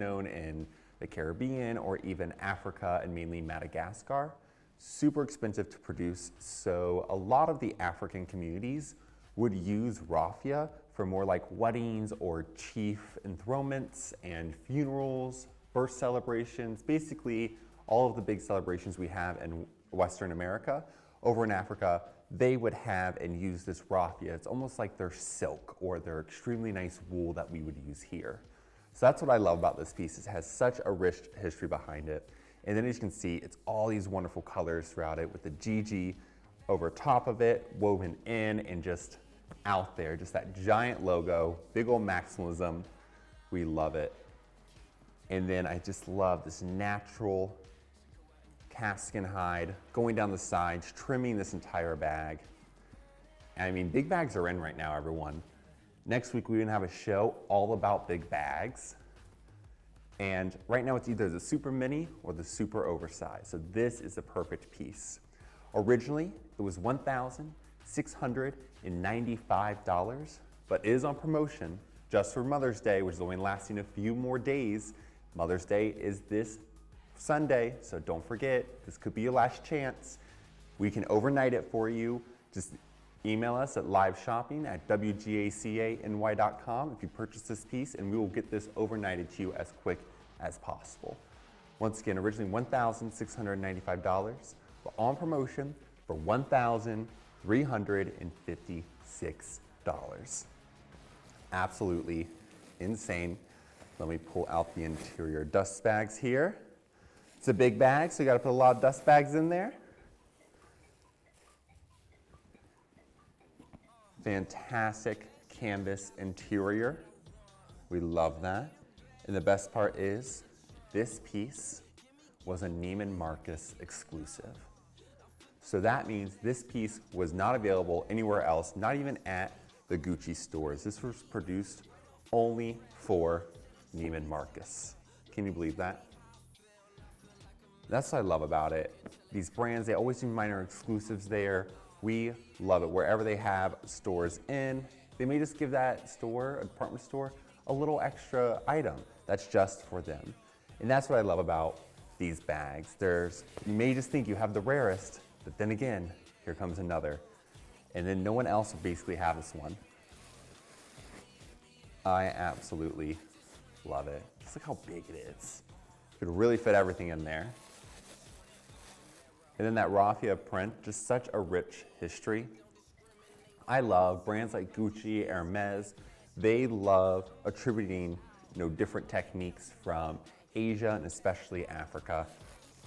known in the Caribbean or even Africa and mainly Madagascar. Super expensive to produce, so a lot of the African communities would use raffia for more like weddings or chief enthronements and funerals, birth celebrations, basically all of the big celebrations we have in Western America. Over in Africa, they would have and use this raffia. It's almost like their silk or their extremely nice wool that we would use here. So that's what I love about this piece. It has such a rich history behind it. And then as you can see, it's all these wonderful colors throughout it with the GG over top of it, woven in and just out there. Just that giant logo, big old maximalism. We love it. And then I just love this natural calfskin hide going down the sides, trimming this entire bag. I mean, big bags are in right now, everyone. Next week, we're gonna have a show all about big bags. And right now, it's either the super mini or the super oversized. So this is the perfect piece. Originally, it was $1,695, but it is on promotion just for Mother's Day, which is only lasting a few more days. Mother's Day is this Sunday, so don't forget, this could be your last chance. We can overnight it for you. Just email us at liveshopping@wgacany.com if you purchase this piece, and we will get this overnighted to you as quick as possible. Once again, originally $1,695, but on promotion for $1,356. Absolutely insane. Let me pull out the interior dust bags here. It's a big bag, so you gotta put a lot of dust bags in there. Fantastic canvas interior. We love that. And the best part is, this piece was a Neiman Marcus exclusive. So that means this piece was not available anywhere else, not even at the Gucci stores. This was produced only for Neiman Marcus. Can you believe that? That's what I love about it. These brands, they always do minor exclusives there. We love it. Wherever they have stores in, they may just give that store, a department store, a little extra item that's just for them. And that's what I love about these bags. You may just think you have the rarest, but then again, here comes another. And then no one else will basically have this one. I absolutely love it. Just look how big it is. Could really fit everything in there. And then that raffia print, just such a rich history. I love brands like Gucci, Hermes. They love attributing, different techniques from Asia and especially Africa.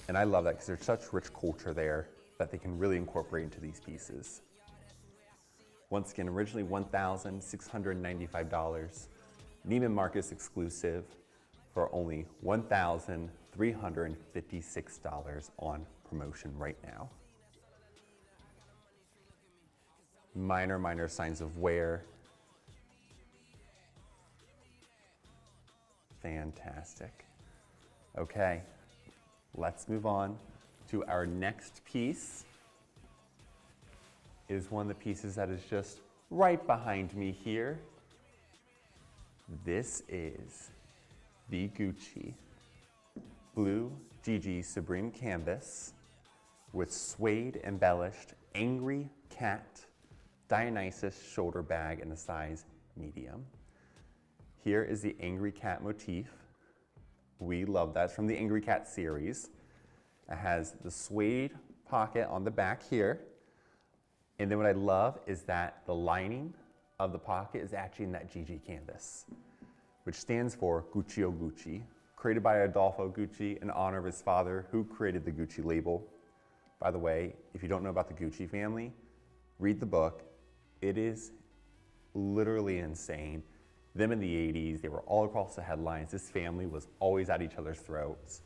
And I love that because there's such rich culture there that they can really incorporate into these pieces. Once again, originally $1,695, Neiman Marcus exclusive for only $1,356 on promotion right now. Minor signs of wear. Fantastic. Okay, let's move on to our next piece. It is one of the pieces that is just right behind me here. This is the Gucci Blue GG Supreme Canvas with suede embellished Angry Cat Dionysus shoulder bag in a size medium. Here is the Angry Cat motif. We love that. It's from the Angry Cat series. It has the suede pocket on the back here. And then what I love is that the lining of the pocket is actually in that GG canvas, which stands for Guccio Gucci, created by Adolfo Gucci in honor of his father who created the Gucci label. By the way, if you don't know about the Gucci family, read the book. It is literally insane. Them in the 80s, they were all across the headlines. This family was always at each other's throats.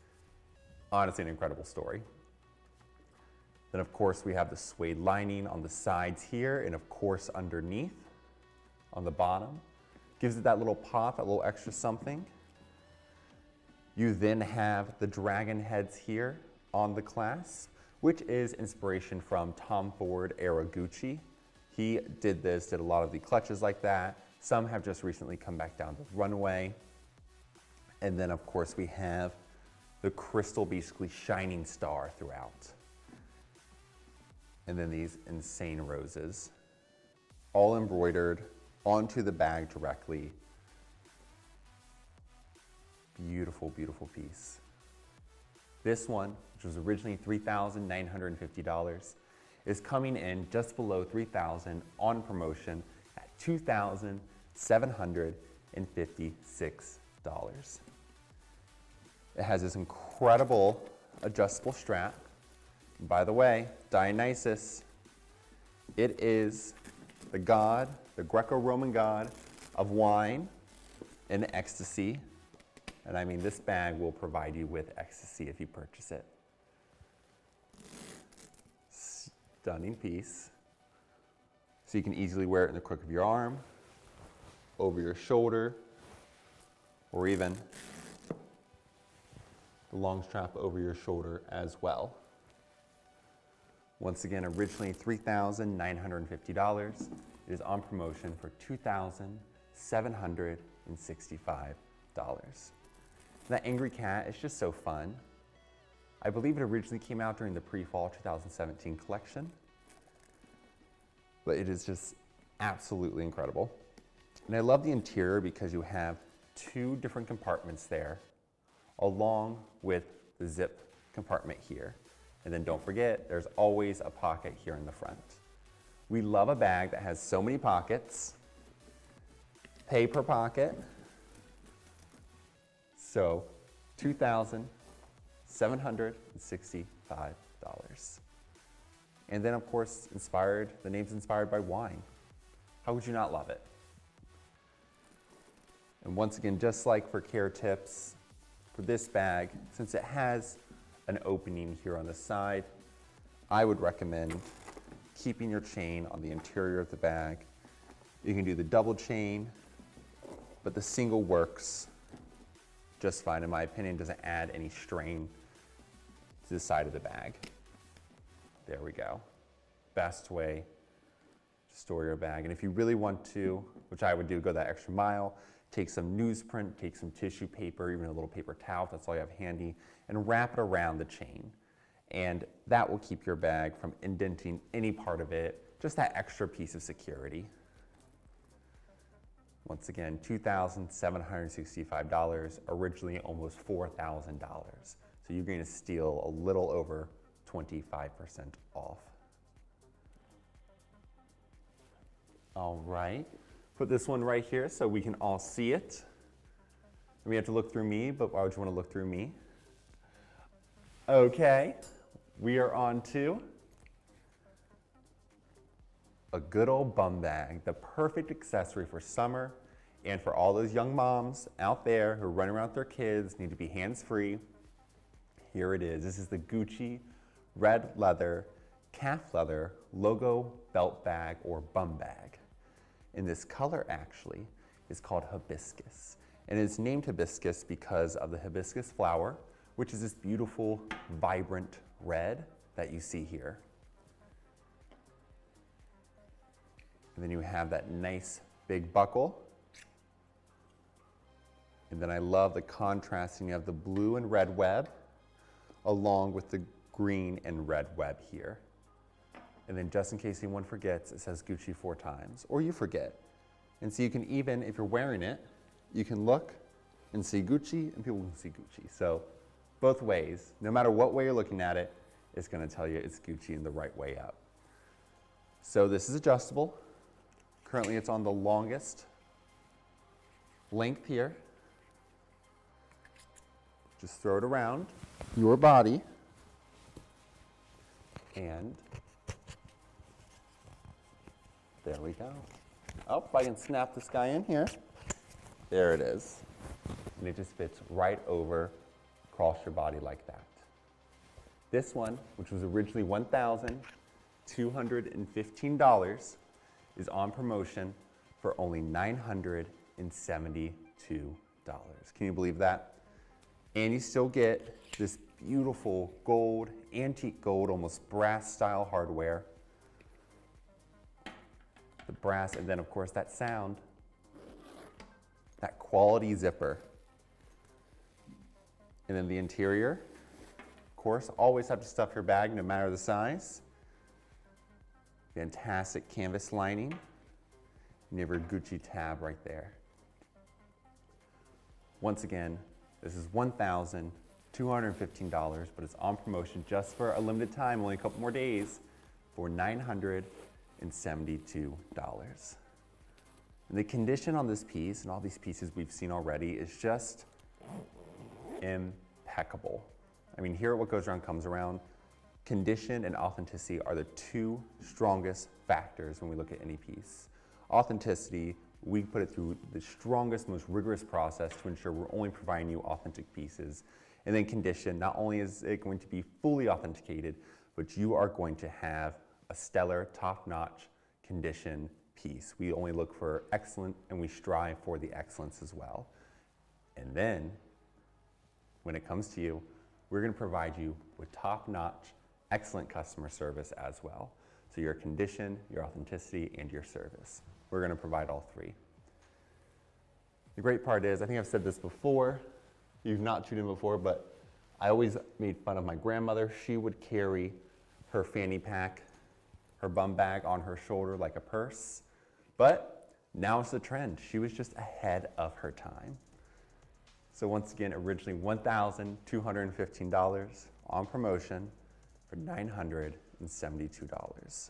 Honestly, an incredible story. Then of course we have the suede lining on the sides here and of course underneath on the bottom. Gives it that little pop, a little extra something. You then have the dragon heads here on the clasp, which is inspiration from Tom Ford era Gucci. He did a lot of the clutches like that. Some have just recently come back down the runway. And then of course we have the crystal basically shining star throughout. And then these insane roses, all embroidered onto the bag directly. Beautiful, beautiful piece. This one, which was originally $3,950, is coming in just below $3,000 on promotion at $2,756. It has this incredible adjustable strap. And by the way, Dionysus, it is the god, the Greco-Roman god of wine and ecstasy. And I mean, this bag will provide you with ecstasy if you purchase it. Stunning piece. So you can easily wear it in the crook of your arm, over your shoulder, or even the long strap over your shoulder as well. Once again, originally $3,950. It is on promotion for $2,765. That angry cat is just so fun. I believe it originally came out during the pre-fall 2017 collection, but it is just absolutely incredible. And I love the interior because you have two different compartments there, along with the zip compartment here. And then don't forget, there's always a pocket here in the front. We love a bag that has so many pockets. Pay per pocket. So $2,765. And then of course, the name's inspired by wine. How would you not love it? And once again, just like for care tips, for this bag, since it has an opening here on the side, I would recommend keeping your chain on the interior of the bag. You can do the double chain, but the single works just fine. In my opinion, doesn't add any strain to the side of the bag. There we go. Best way to store your bag. And if you really want to, which I would do, go that extra mile, take some newsprint, take some tissue paper, even a little paper towel, if that's all you have handy, and wrap it around the chain. And that will keep your bag from indenting any part of it, just that extra piece of security. Once again, $2,765, originally almost $4,000. So you're going to steal a little over 25% off. All right, put this one right here so we can all see it. We have to look through me, but why would you want to look through me? Okay, we are on to a good old bum bag, the perfect accessory for summer and for all those young moms out there who are running around with their kids, need to be hands-free. Here it is. This is the Gucci red leather, calf leather logo belt bag or bum bag. And this color actually is called hibiscus. And it's named hibiscus because of the hibiscus flower, which is this beautiful, vibrant red that you see here. And then you have that nice big buckle. And then I love the contrasting. You have the blue and red web along with the green and red web here. And then just in case anyone forgets, it says Gucci 4 times, or you forget. And so you can even, if you're wearing it, you can look and see Gucci and people can see Gucci. So both ways, no matter what way you're looking at it, it's gonna tell you it's Gucci in the right way up. So this is adjustable. Currently it's on the longest length here. Just throw it around your body and there we go. Oh, if I can snap this guy in here. There it is. And it just fits right over across your body like that. This one, which was originally $1,215, is on promotion for only $972. Can you believe that? And you still get this beautiful gold, antique gold, almost brass style hardware. The brass, and then of course that sound, that quality zipper. And then the interior, of course, always have to stuff your bag no matter the size. Fantastic canvas lining. And you have your Gucci tab right there. Once again, this is $1,215, but it's on promotion just for a limited time, only a couple more days, for $972. And the condition on this piece, and all these pieces we've seen already, is just impeccable. I mean, here at What Goes Around Comes Around, condition and authenticity are the two strongest factors when we look at any piece. Authenticity, we put it through the strongest, most rigorous process to ensure we're only providing you authentic pieces. And then condition, not only is it going to be fully authenticated, but you are going to have a stellar, top-notch condition piece. We only look for excellent, and we strive for the excellence as well. And then, when it comes to you, we're going to provide you with top-notch, excellent customer service as well. So your condition, your authenticity, and your service. We're going to provide all three. The great part is, I think I've said this before, you've not tuned in before, but I always made fun of my grandmother. She would carry her fanny pack, her bum bag on her shoulder like a purse. But now it's the trend. She was just ahead of her time. So once again, originally $1,215 on promotion for $972.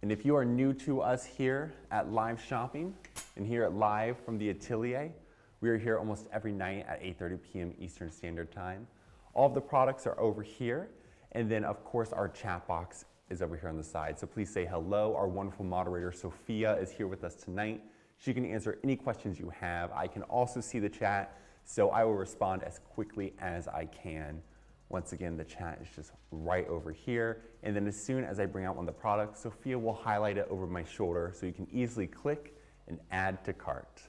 And if you are new to us here at Live Shopping and here at Live from the Atelier, we are here almost every night at 8:30 p.m. Eastern Standard Time. All of the products are over here. And then of course our chat box is over here on the side. So please say hello. Our wonderful moderator, Sophia, is here with us tonight. She can answer any questions you have. I can also see the chat, so I will respond as quickly as I can. Once again, the chat is just right over here. And then as soon as I bring out one of the products, Sophia will highlight it over my shoulder so you can easily click and add to cart.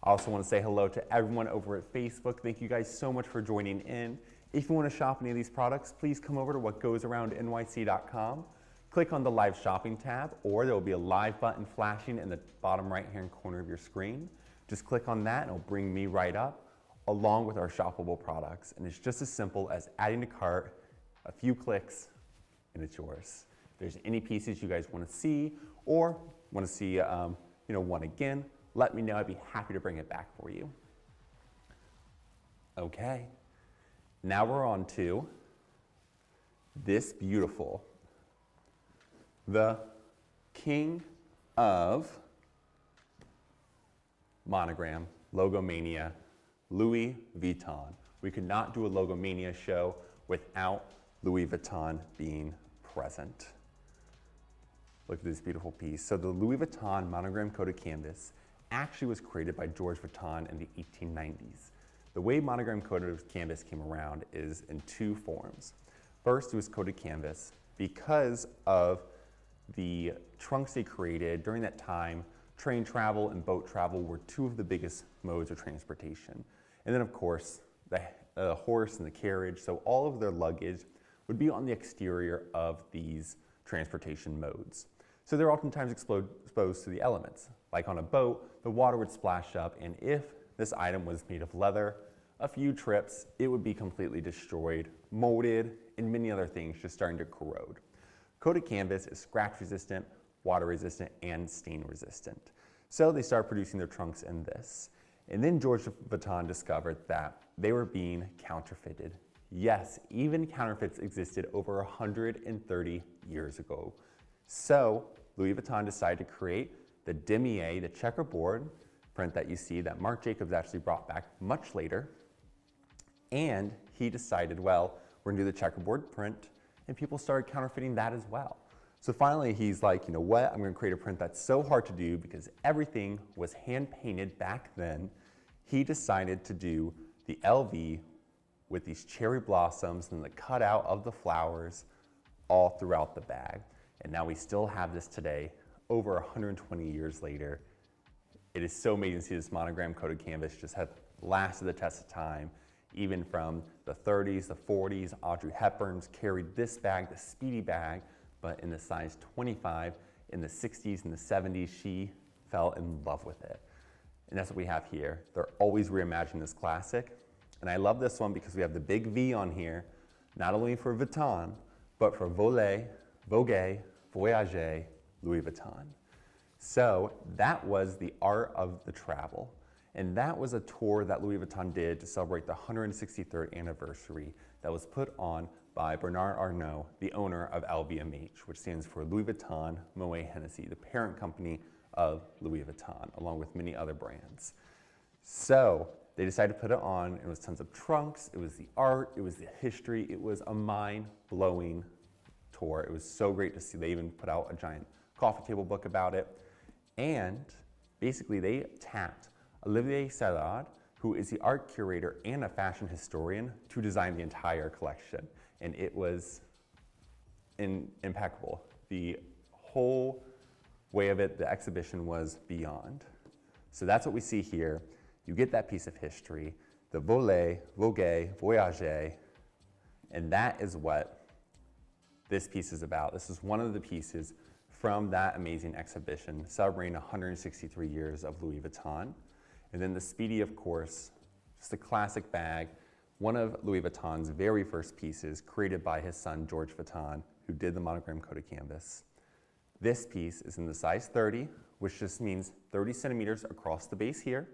I also want to say hello to everyone over at Facebook. Thank you guys so much for joining in. If you want to shop any of these products, please come over to whatgoesaroundnyc.com. Click on the live shopping tab, or there will be a live button flashing in the bottom right-hand corner of your screen. Just click on that and it'll bring me right up, along with our shoppable products. And it's just as simple as adding to cart, a few clicks, and it's yours. If there's any pieces you guys want to see or want to see one again, let me know. I'd be happy to bring it back for you. Okay, now we're on to this beautiful, the king of monogram, Logomania, Louis Vuitton. We could not do a Logomania show without Louis Vuitton being present. Look at this beautiful piece. So the Louis Vuitton monogram coated canvas actually was created by George Vuitton in the 1890s. The way monogram coated canvas came around is in two forms. First, it was coated canvas because of the trunks they created during that time. Train travel and boat travel were two of the biggest modes of transportation. And then of course, the horse and the carriage, so all of their luggage would be on the exterior of these transportation modes. So they're oftentimes exposed to the elements. Like on a boat, the water would splash up, and if this item was made of leather, a few trips, it would be completely destroyed, molded, and many other things just starting to corrode. Coated canvas is scratch resistant, water resistant, and stain resistant. So they started producing their trunks in this. And then George Vuitton discovered that they were being counterfeited. Yes, even counterfeits existed over 130 years ago. So Louis Vuitton decided to create the demier, the checkerboard print that you see that Marc Jacobs actually brought back much later. And he decided, well, we're gonna do the checkerboard print, and people started counterfeiting that as well. So finally he's like, you know what, I'm gonna create a print that's so hard to do because everything was hand painted back then. He decided to do the LV with these cherry blossoms and the cutout of the flowers all throughout the bag. And now we still have this today, over 120 years later. It is so amazing to see this monogram coated canvas just have lasted the test of time. Even from the 30s, the 40s, Audrey Hepburn's carried this bag, the Speedy bag, but in the size 25. In the 60s and the 70s, she fell in love with it. And that's what we have here. They're always reimagining this classic. And I love this one because we have the big V on here, not only for Vuitton, but for Voler, Vogue, Voyager, Louis Vuitton. So that was the art of the travel. And that was a tour that Louis Vuitton did to celebrate the 163rd anniversary that was put on by Bernard Arnault, the owner of LVMH, which stands for Louis Vuitton Moet Hennessy, the parent company of Louis Vuitton, along with many other brands. So they decided to put it on. It was tons of trunks, it was the art, it was the history, it was a mind-blowing tour. It was so great to see. They even put out a giant coffee table book about it. And basically they tapped Olivier Salard, who is the art curator and a fashion historian, to design the entire collection. And it was impeccable. The whole way of it, the exhibition was beyond. So that's what we see here. You get that piece of history, the Voler, Vogue, Voyager, and that is what this piece is about. This is one of the pieces from that amazing exhibition celebrating 163 years of Louis Vuitton. And then the Speedy, of course, just a classic bag, one of Louis Vuitton's very first pieces created by his son, George Vuitton, who did the monogram coated canvas. This piece is in the size 30, which just means 30 centimeters across the base here.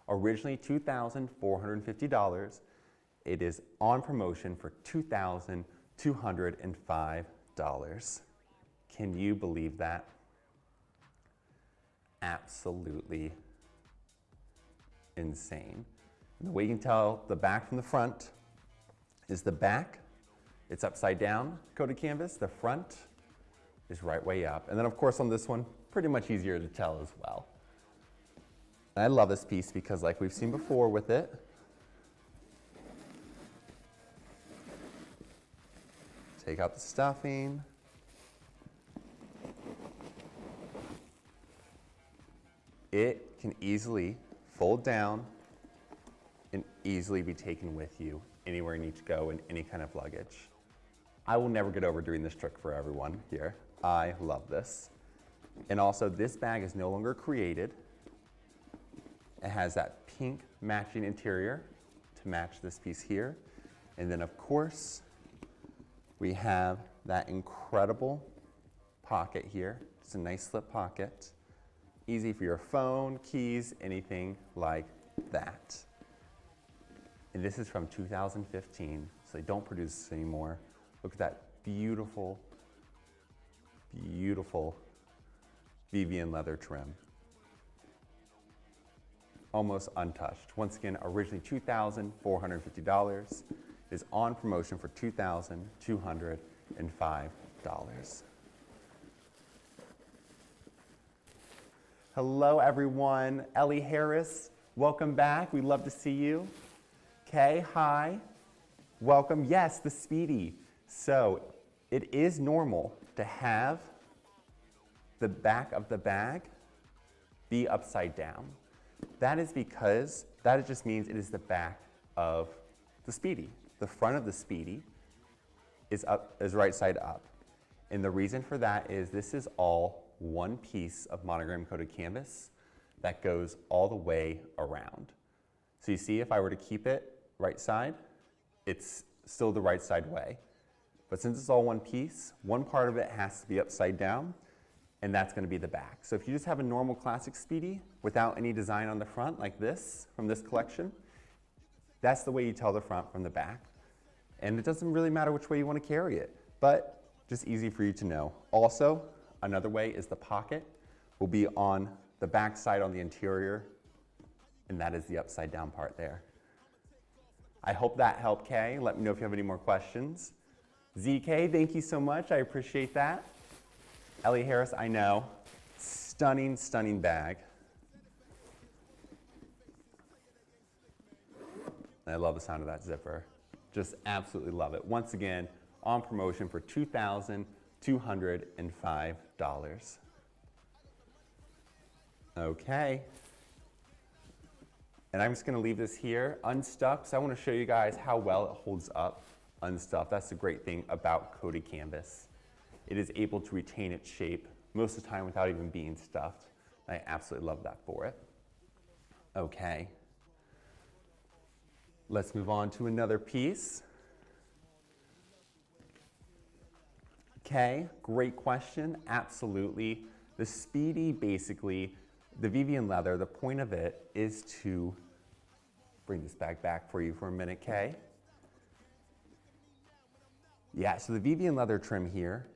Originally $2,450. It is on promotion for $2,205. Can you believe that? Absolutely insane. And the way you can tell the back from the front is the back, it's upside down, coated canvas. The front is right way up. And then of course on this one, pretty much easier to tell as well. And I love this piece because like we've seen before with it, take out the stuffing. It can easily fold down and easily be taken with you anywhere you need to go in any kind of luggage. I will never get over doing this trick for everyone here. I love this. And also this bag is no longer created. It has that pink matching interior to match this piece here. And then of course, we have that incredible pocket here. It's a nice slip pocket. Easy for your phone, keys, anything like that. And this is from 2015, so they don't produce this anymore. Look at that beautiful, beautiful Vivian leather trim. Almost untouched. Once again, originally $2,450. Is on promotion for $2,205. Hello everyone, Ellie Harris, welcome back. We'd love to see you. Kay, hi, welcome. Yes, the Speedy. So it is normal to have the back of the bag be upside down. That is because that just means it is the back of the Speedy. The front of the Speedy is right side up. And the reason for that is this is all one piece of monogram coated canvas that goes all the way around. So you see if I were to keep it right side, it's still the right side way. But since it's all one piece, one part of it has to be upside down, and that's going to be the back. So if you just have a normal classic Speedy without any design on the front like this from this collection, that's the way you tell the front from the back. And it doesn't really matter which way you want to carry it, but just easy for you to know. Also, another way is the pocket will be on the back side on the interior, and that is the upside down part there. I hope that helped, Kay. Let me know if you have any more questions. ZK, thank you so much. I appreciate that. Ellie Harris, I know. Stunning, stunning bag. And I love the sound of that zipper. Just absolutely love it. Once again, on promotion for $2,205. Okay. And I'm just going to leave this here unstuffed. So I want to show you guys how well it holds up unstuffed. That's the great thing about coated canvas. It is able to retain its shape most of the time without even being stuffed. I absolutely love that for it. Okay. Let's move on to another piece. Okay, great question, absolutely. The Speedy, basically, the Vivian leather, the point of it is to bring this bag back for you for a minute, Kay. Yeah, so the Vivian leather trim here,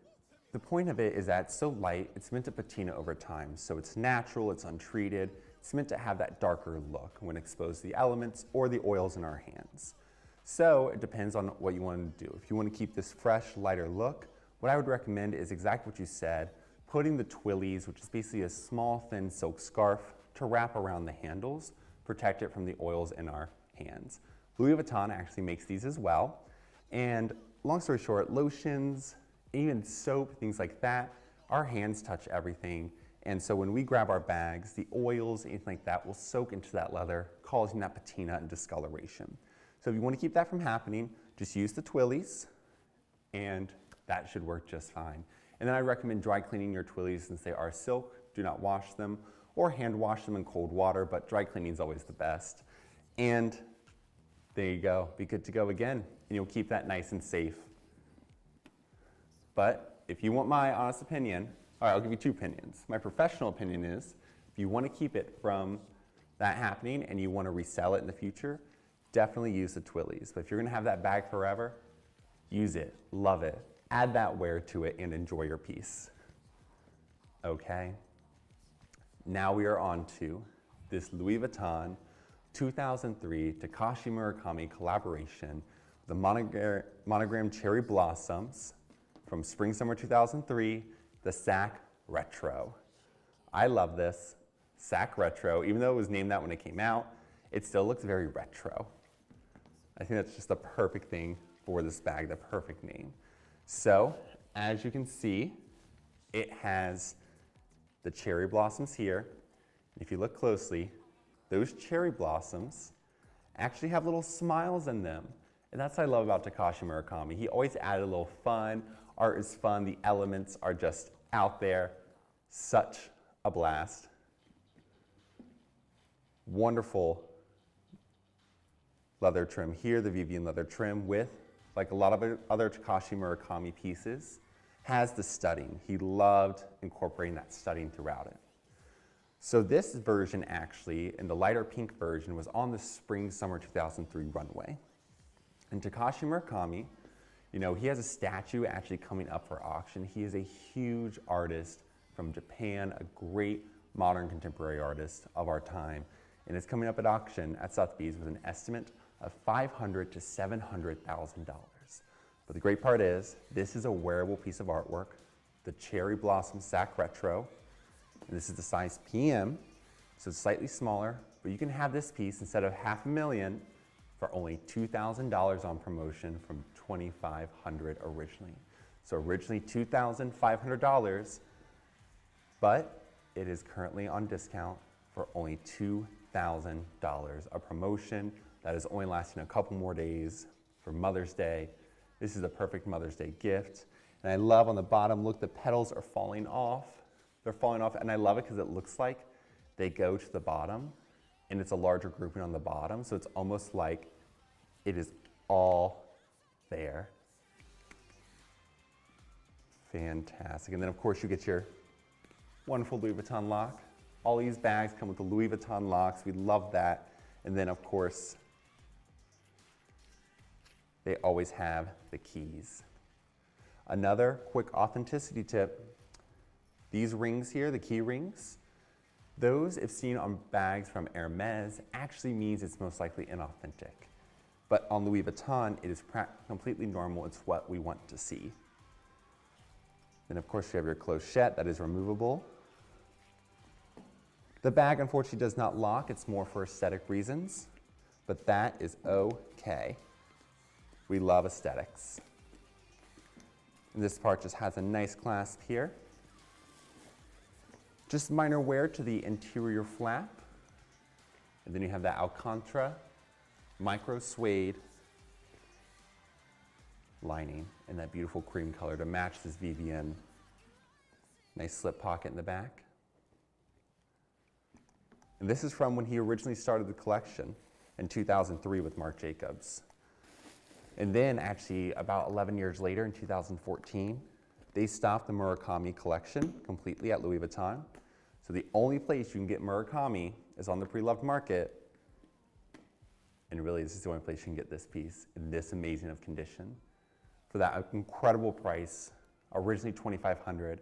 the point of it is that it's so light, it's meant to patina over time. So it's natural, it's untreated, it's meant to have that darker look when exposed to the elements or the oils in our hands. So it depends on what you want to do. If you want to keep this fresh, lighter look, what I would recommend is exactly what you said, putting the twillies, which is basically a small, thin silk scarf, to wrap around the handles, protect it from the oils in our hands. Louis Vuitton actually makes these as well. And long story short, lotions, even soap, things like that, our hands touch everything. And so when we grab our bags, the oils, anything like that, will soak into that leather, causing that patina and discoloration. So if you want to keep that from happening, just use the twillies, and that should work just fine. And then I recommend dry cleaning your twillies since they are silk. Do not wash them or hand wash them in cold water, but dry cleaning is always the best. And there you go, be good to go again, and you'll keep that nice and safe. But if you want my honest opinion, all right, I'll give you two opinions. My professional opinion is, if you want to keep it from that happening and you want to resell it in the future, definitely use the twillies. But if you're going to have that bag forever, use it, love it, add that wear to it, and enjoy your piece. Okay? Now we are on to this Louis Vuitton 2003 Takashi Murakami collaboration, the monogram Cherry Blossoms from Spring Summer 2003, the Sac Retro. I love this Sac Retro. Even though it was named that when it came out, it still looks very retro. I think that's just the perfect thing for this bag, the perfect name. So, as you can see, it has the cherry blossoms here. If you look closely, those cherry blossoms actually have little smiles in them. And that's what I love about Takashi Murakami. He always added a little fun. Art is fun. The elements are just out there. Such a blast. Wonderful leather trim here, the Vivian leather trim with, like a lot of other Takashi Murakami pieces, has the studding. He loved incorporating that studding throughout it. So this version actually, in the lighter pink version, was on the Spring Summer 2003 runway. And Takashi Murakami, you know, he has a statue actually coming up for auction. He is a huge artist from Japan, a great modern contemporary artist of our time. And it's coming up at auction at Sotheby's with an estimate of $500,000 to $700,000. But the great part is, this is a wearable piece of artwork, the Cherry Blossom Sac Retro. And this is the size PM, so it's slightly smaller, but you can have this piece instead of $500,000 for only $2,000 on promotion from $2,500 originally. So originally $2,500, but it is currently on discount for only $2,000. A promotion that is only lasting a couple more days for Mother's Day. This is a perfect Mother's Day gift. And I love on the bottom, look, the petals are falling off. They're falling off, and I love it because it looks like they go to the bottom, and it's a larger grouping on the bottom, so it's almost like it is all there. Fantastic. And then, of course, you get your wonderful Louis Vuitton lock. All these bags come with the Louis Vuitton locks. We love that. And then, of course, they always have the keys. Another quick authenticity tip. These rings here, the key rings, those, if seen on bags from Hermes, actually means it's most likely inauthentic. But on Louis Vuitton, it is completely normal. It's what we want to see. Then, of course, you have your clochette that is removable. The bag, unfortunately, does not lock. It's more for aesthetic reasons, but that is okay. We love aesthetics. And this part just has a nice clasp here. Just minor wear to the interior flap. And then you have the Alcantara micro suede lining in that beautiful cream color to match this Vivian. Nice slip pocket in the back. And this is from when he originally started the collection. in 2003 with Marc Jacobs. And then actually about 11 years later in 2014, they stopped the Murakami collection completely at Louis Vuitton. So the only place you can get Murakami is on the pre-loved market. And really, this is the only place you can get this piece in this amazing of condition. For that incredible price, originally $2,500,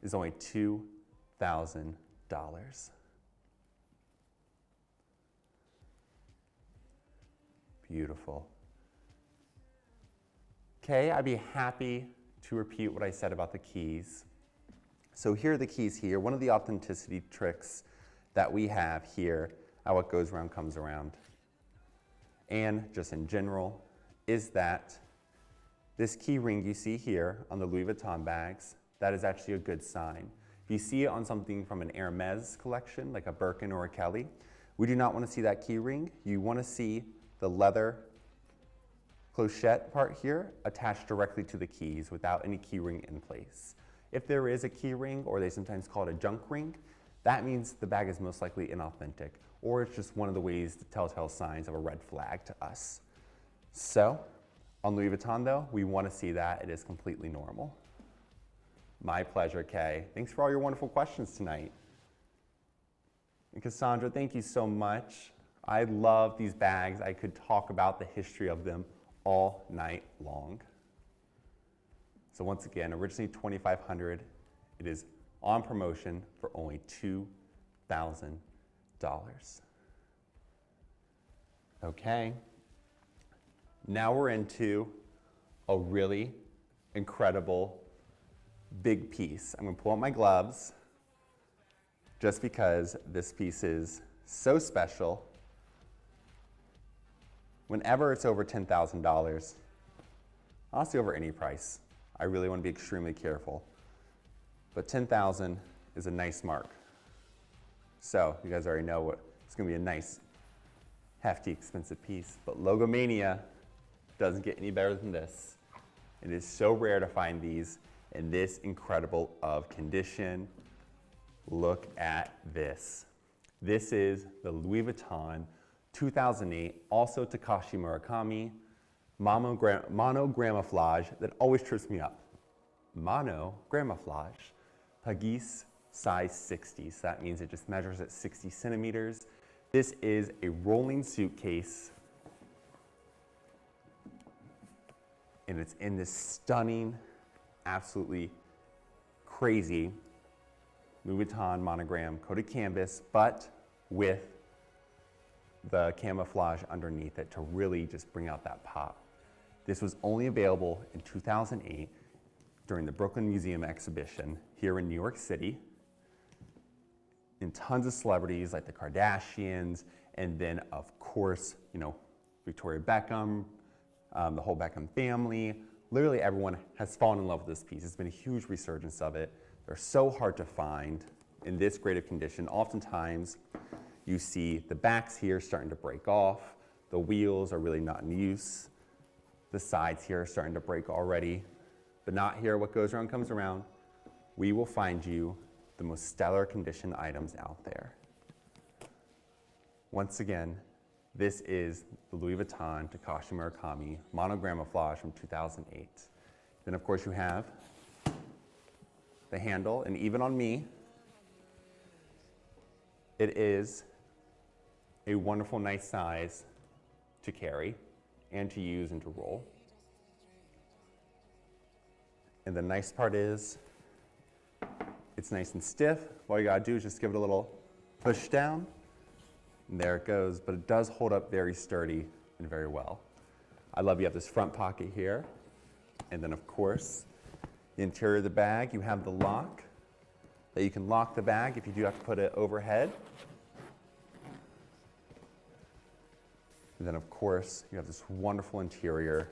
is only $2,000. Beautiful. Okay, I'd be happy to repeat what I said about the keys. So here are the keys here. One of the authenticity tricks that we have here at What Goes Around Comes Around, and just in general, is that this key ring you see here on the Louis Vuitton bags, that is actually a good sign. If you see it on something from an Hermes collection, like a Birkin or a Kelly, we do not want to see that key ring. You want to see the leather clochette part here attached directly to the keys without any key ring in place. If there is a key ring, or they sometimes call it a junk ring, that means the bag is most likely inauthentic, or it's just one of the ways, the telltale signs of a red flag to us. So, on Louis Vuitton though, we want to see that it is completely normal. My pleasure, Kay. Thanks for all your wonderful questions tonight. And Cassandra, thank you so much. I love these bags. I could talk about the history of them all night long. So once again, originally $2,500, it is on promotion for only $2,000. Okay, now we're into a really incredible big piece. I'm gonna pull out my gloves just because this piece is so special. Whenever it's over $10,000, honestly over any price, I really want to be extremely careful. But $10,000 is a nice mark. So you guys already know it's going to be a nice, hefty, expensive piece. But Logomania doesn't get any better than this. It is so rare to find these in this incredible of condition. Look at this. This is the Louis Vuitton 2008, also Takashi Murakami, monogramouflage that always trips me up. Monogramouflage, Pagis size 60. So that means it just measures at 60 centimeters. This is a rolling suitcase, and it's in this stunning, absolutely crazy Louis Vuitton monogram coated canvas, but with the camouflage underneath it to really just bring out that pop. This was only available in 2008 during the Brooklyn Museum exhibition here in New York City. And tons of celebrities like the Kardashians, and then of course, Victoria Beckham, the whole Beckham family. Literally everyone has fallen in love with this piece. It's been a huge resurgence of it. They're so hard to find in this great of condition. Oftentimes, you see the backs here starting to break off. The wheels are really not in use. The sides here are starting to break already. But not here. What goes around comes around. We will find you the most stellar condition items out there. Once again, this is the Louis Vuitton Takashi Murakami monogramouflage from 2008. Then of course you have the handle, and even on me, it is a wonderful, nice size to carry and to use and to roll. And the nice part is, it's nice and stiff. All you gotta do is just give it a little push down, and there it goes. But it does hold up very sturdy and very well. I love you have this front pocket here, and then of course, the interior of the bag, you have the lock that you can lock the bag if you do have to put it overhead. And then of course, you have this wonderful interior.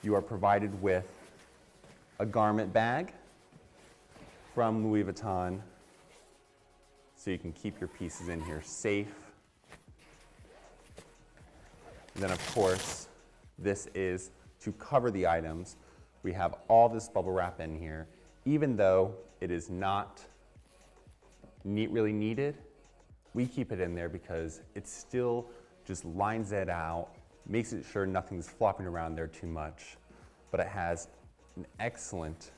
You are provided with a garment bag from Louis Vuitton, so you can keep your pieces in here safe. And then of course, this is to cover the items. We have all this bubble wrap in here. Even though it is not really needed, we keep it in there because it's still just lines it out, makes it sure nothing's flopping around there too much, but it has an excellent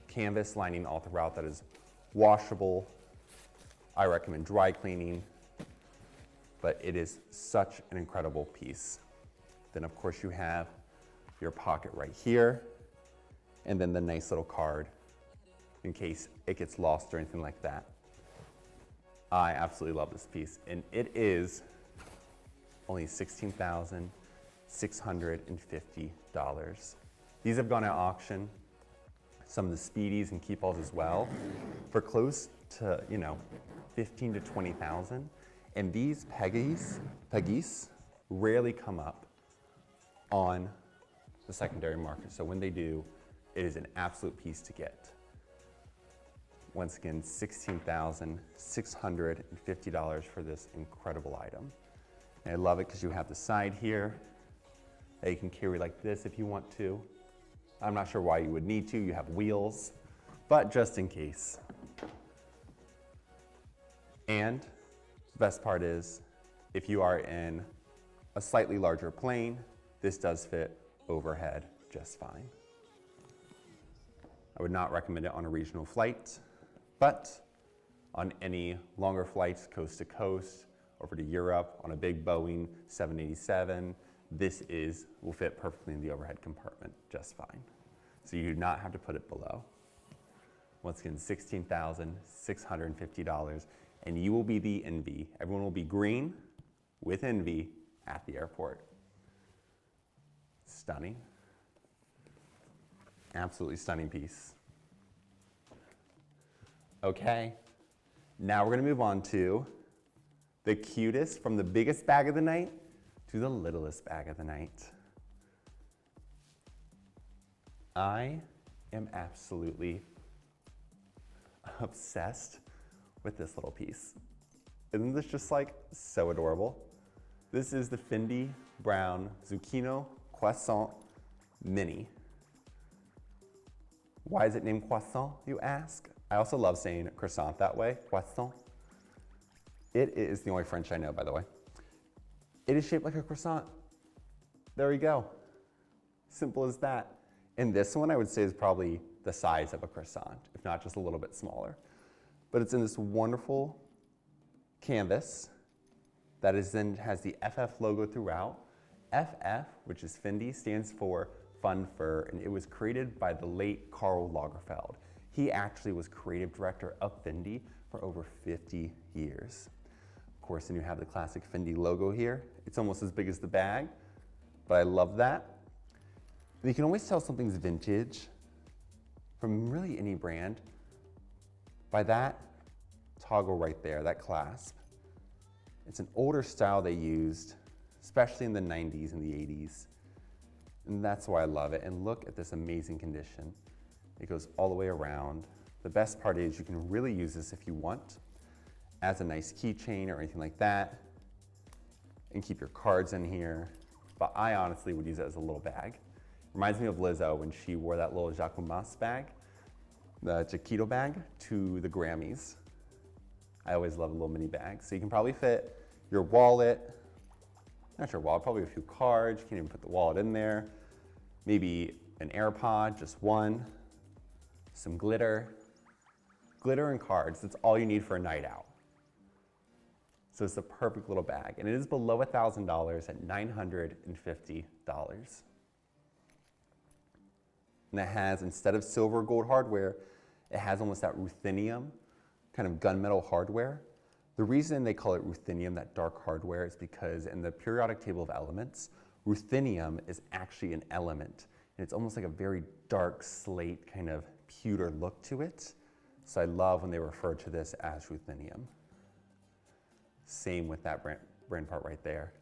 canvas lining all throughout that is washable. I recommend dry cleaning, but it is such an incredible piece. Then of course you have your pocket right here, and then the nice little card in case it gets lost or anything like that. I absolutely love this piece, and it is only $16,650. These have gone at auction, some of the Speedies and Keepalls as well, for close to, 15 to 20,000. And these Peggies rarely come up on the secondary market. So when they do, it is an absolute piece to get. Once again, $16,650 for this incredible item. And I love it because you have the side here that you can carry like this if you want to. I'm not sure why you would need to. You have wheels, but just in case. And the best part is, if you are in a slightly larger plane, this does fit overhead just fine. I would not recommend it on a regional flight, but on any longer flights, coast to coast, over to Europe, on a big Boeing 787, this will fit perfectly in the overhead compartment just fine. So you do not have to put it below. Once again, $16,650, and you will be the envy. Everyone will be green with envy at the airport. Stunning. Absolutely stunning piece. Okay, now we're gonna move on to the cutest, from the biggest bag of the night to the littlest bag of the night. I am absolutely obsessed with this little piece. Isn't this just like so adorable? This is the Fendi Brown Zucchino Croissant Mini. Why is it named croissant, you ask? I also love saying croissant that way, croissant. It is the only French I know, by the way. It is shaped like a croissant. There we go. Simple as that. And this one I would say is probably the size of a croissant, if not just a little bit smaller. But it's in this wonderful canvas that then has the FF logo throughout. FF, which is Fendi, stands for Fun Fur, and it was created by the late Karl Lagerfeld. He actually was creative director of Fendi for over 50 years. Of course, then you have the classic Fendi logo here. It's almost as big as the bag, but I love that. And you can always tell something's vintage from really any brand by that toggle right there, that clasp. It's an older style they used, especially in the 90s and the 80s. And that's why I love it. And look at this amazing condition. It goes all the way around. The best part is you can really use this if you want as a nice keychain or anything like that, and keep your cards in here. But I honestly would use it as a little bag. Reminds me of Lizzo when she wore that little Jacquemus bag, the Chiquito bag, to the Grammys. I always love a little mini bag. So you can probably fit your wallet, not your wallet, probably a few cards. You can even put the wallet in there. Maybe an AirPod, just one. Some glitter. Glitter and cards, that's all you need for a night out. So it's the perfect little bag. And it is below $1,000 at $950. And it has, instead of silver or gold hardware, it has almost that ruthenium, kind of gunmetal hardware. The reason they call it ruthenium, that dark hardware, is because in the periodic table of elements, ruthenium is actually an element. And it's almost like a very dark slate, kind of pewter look to it. So I love when they refer to this as ruthenium. Same with that brand part right there.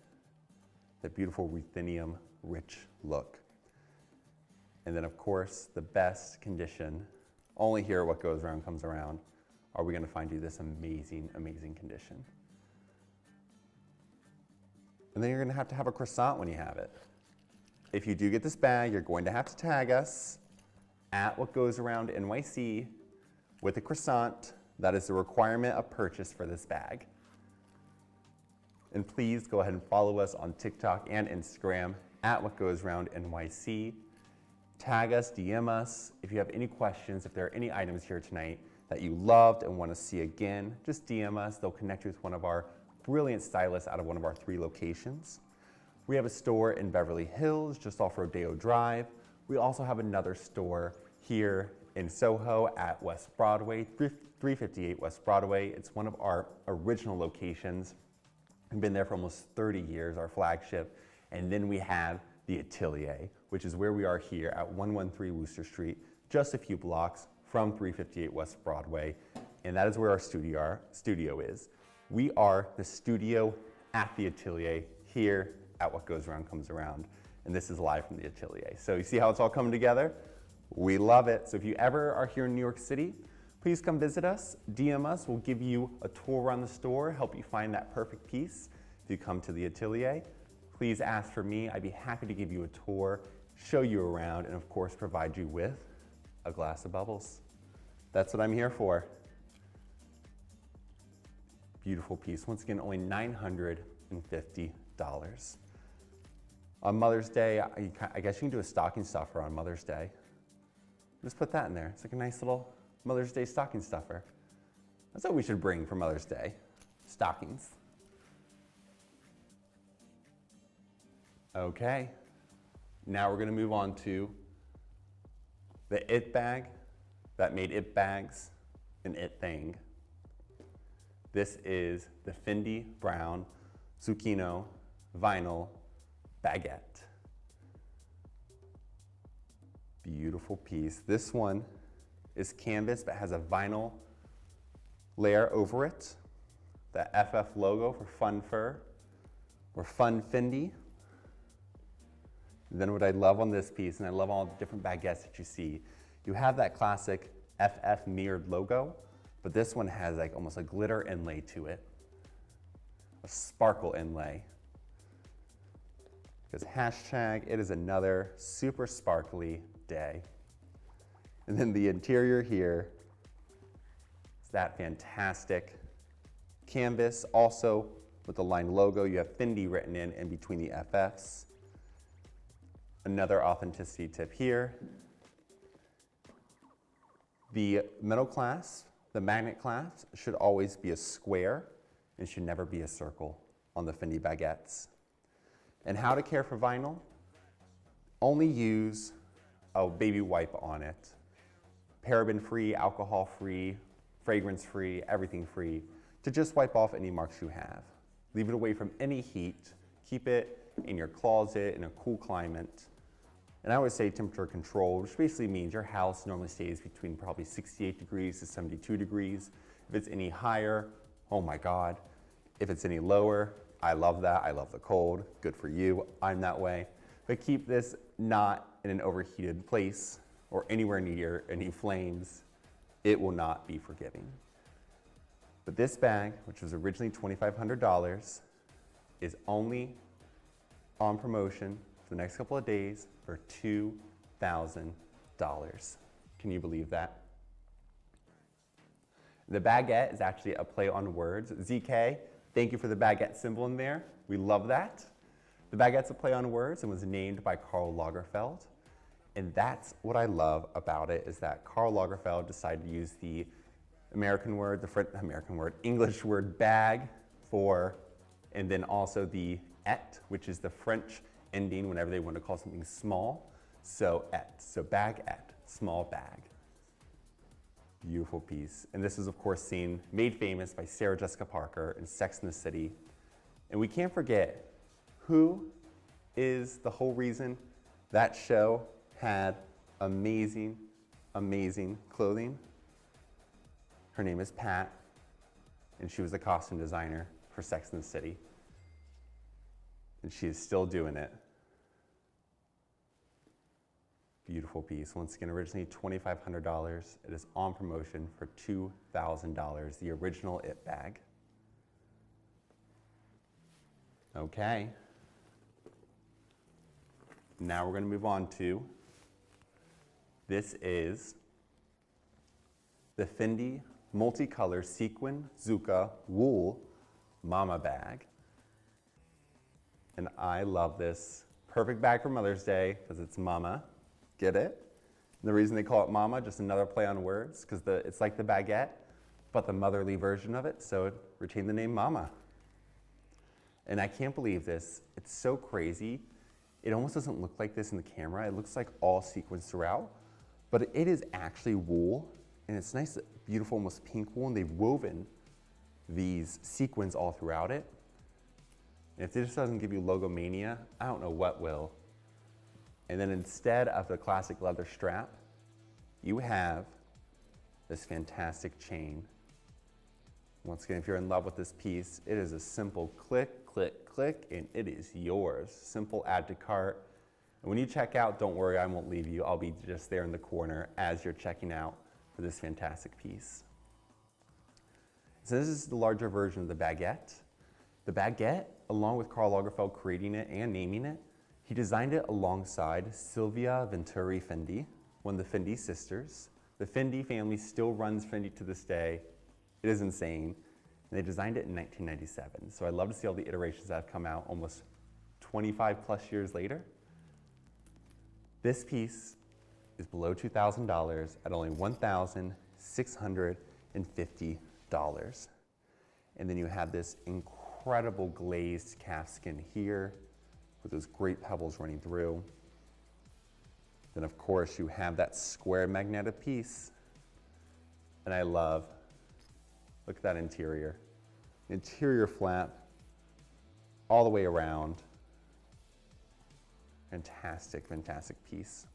The beautiful ruthenium rich look. And then of course, the best condition, only here what goes around comes around, are we gonna find you this amazing, amazing condition. And then you're gonna have a croissant when you have it. If you do get this bag, you're going to have to tag us at What Goes Around NYC with a croissant. That is the requirement of purchase for this bag. And please go ahead and follow us on TikTok and Instagram at What Goes Round NYC. Tag us, DM us. If you have any questions, if there are any items here tonight that you loved and want to see again, just DM us. They'll connect you with one of our brilliant stylists out of one of our 3 locations. We have a store in Beverly Hills, just off Rodeo Drive. We also have another store here in Soho at West Broadway, 358 West Broadway. It's one of our original locations. We've been there for almost 30 years, our flagship. And then we have the Atelier, which is where we are here at 113 Wooster Street, just a few blocks from 358 West Broadway. And that is where our studio is. We are the studio at the Atelier here at What Goes Around Comes Around. And this is live from the Atelier. So you see how it's all coming together? We love it. So if you ever are here in New York City, please come visit us, DM us. We'll give you a tour around the store, help you find that perfect piece. If you come to the Atelier, please ask for me. I'd be happy to give you a tour, show you around, and of course, provide you with a glass of bubbles. That's what I'm here for. Beautiful piece. Once again, only $950. On Mother's Day, I guess you can do a stocking stuffer on Mother's Day. Just put that in there. It's like a nice little Mother's Day stocking stuffer. That's what we should bring for Mother's Day, stockings. Okay, now we're gonna move on to the It bag that made It bags an It thing. This is the Fendi Brown Zucchino Vinyl Baguette. Beautiful piece. This one is canvas but has a vinyl layer over it. The FF logo for Fun Fur or Fun Fendi. And then what I love on this piece, and I love all the different baguettes that you see, you have that classic FF mirrored logo, but this one has like almost a glitter inlay to it, a sparkle inlay. Because hashtag, it is another super sparkly day. And then the interior here is that fantastic canvas, also with the line logo. You have Fendi written in between the FFs. Another authenticity tip here. The metal clasp, the magnet clasp, should always be a square and should never be a circle on the Fendi baguettes. And how to care for vinyl? Only use a baby wipe on it. Paraben-free, alcohol-free, fragrance-free, everything-free, to just wipe off any marks you have. Leave it away from any heat. Keep it in your closet in a cool climate. And I always say temperature control, which basically means your house normally stays between probably 68 degrees to 72 degrees. If it's any higher, oh my God. If it's any lower, I love that. I love the cold. Good for you. I'm that way. But keep this not in an overheated place or anywhere near any flames. It will not be forgiving. But this bag, which was originally $2,500, is only on promotion for the next couple of days for $2,000. Can you believe that? The baguette is actually a play on words. ZK, thank you for the baguette symbol in there. We love that. The baguette's a play on words and was named by Karl Lagerfeld. And that's what I love about it, is that Karl Lagerfeld decided to use the English word bag for, and then also the et, which is the French ending whenever they want to call something small. So et, so baguette, small bag. Beautiful piece. And this is of course made famous by Sarah Jessica Parker in Sex and the City. And we can't forget who is the whole reason that show had amazing, amazing clothing. Her name is Pat, and she was the costume designer for Sex and the City. And she is still doing it. Beautiful piece. Once again, originally $2,500. It is on promotion for $2,000, the original It bag. Okay. Now we're going to move on to, this is the Fendi Multicolor Sequin Zucca Wool Mama Bag. And I love this. Perfect bag for Mother's Day because it's mama. Get it? And the reason they call it mama, just another play on words, because it's like the baguette, but the motherly version of it, so it retained the name mama. And I can't believe this. It's so crazy. It almost doesn't look like this in the camera. It looks like all sequins throughout, but it is actually wool, and it's nice, beautiful, almost pink wool, and they've woven these sequins all throughout it. And if this doesn't give you Logomania, I don't know what will. And then instead of the classic leather strap, you have this fantastic chain. Once again, if you're in love with this piece, it is a simple click, click, click, and it is yours. Simple add to cart. And when you check out, don't worry, I won't leave you. I'll be just there in the corner as you're checking out for this fantastic piece. So this is the larger version of the baguette. The baguette, along with Karl Lagerfeld creating it and naming it, he designed it alongside Silvia Venturi Fendi, one of the Fendi sisters. The Fendi family still runs Fendi to this day. It is insane. And they designed it in 1997. So I love to see all the iterations that have come out almost 25 plus years later. This piece is below $2,000 at only $1,650. And then you have this incredible glazed calfskin here with those great pebbles running through. Then of course you have that square magnetic piece. And I love, look at that interior. Interior flap all the way around. Fantastic, fantastic piece.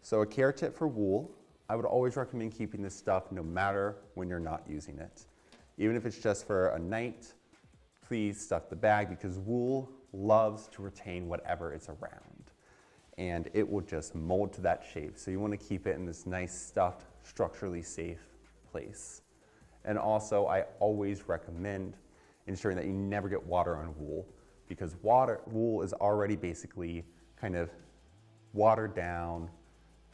So a care tip for wool, I would always recommend keeping this stuff no matter when you're not using it. Even if it's just for a night, please stuff the bag because wool loves to retain whatever it's around. And it will just mold to that shape. So you want to keep it in this nice stuffed, structurally safe place. And also, I always recommend ensuring that you never get water on wool because wool is already basically kind of watered down,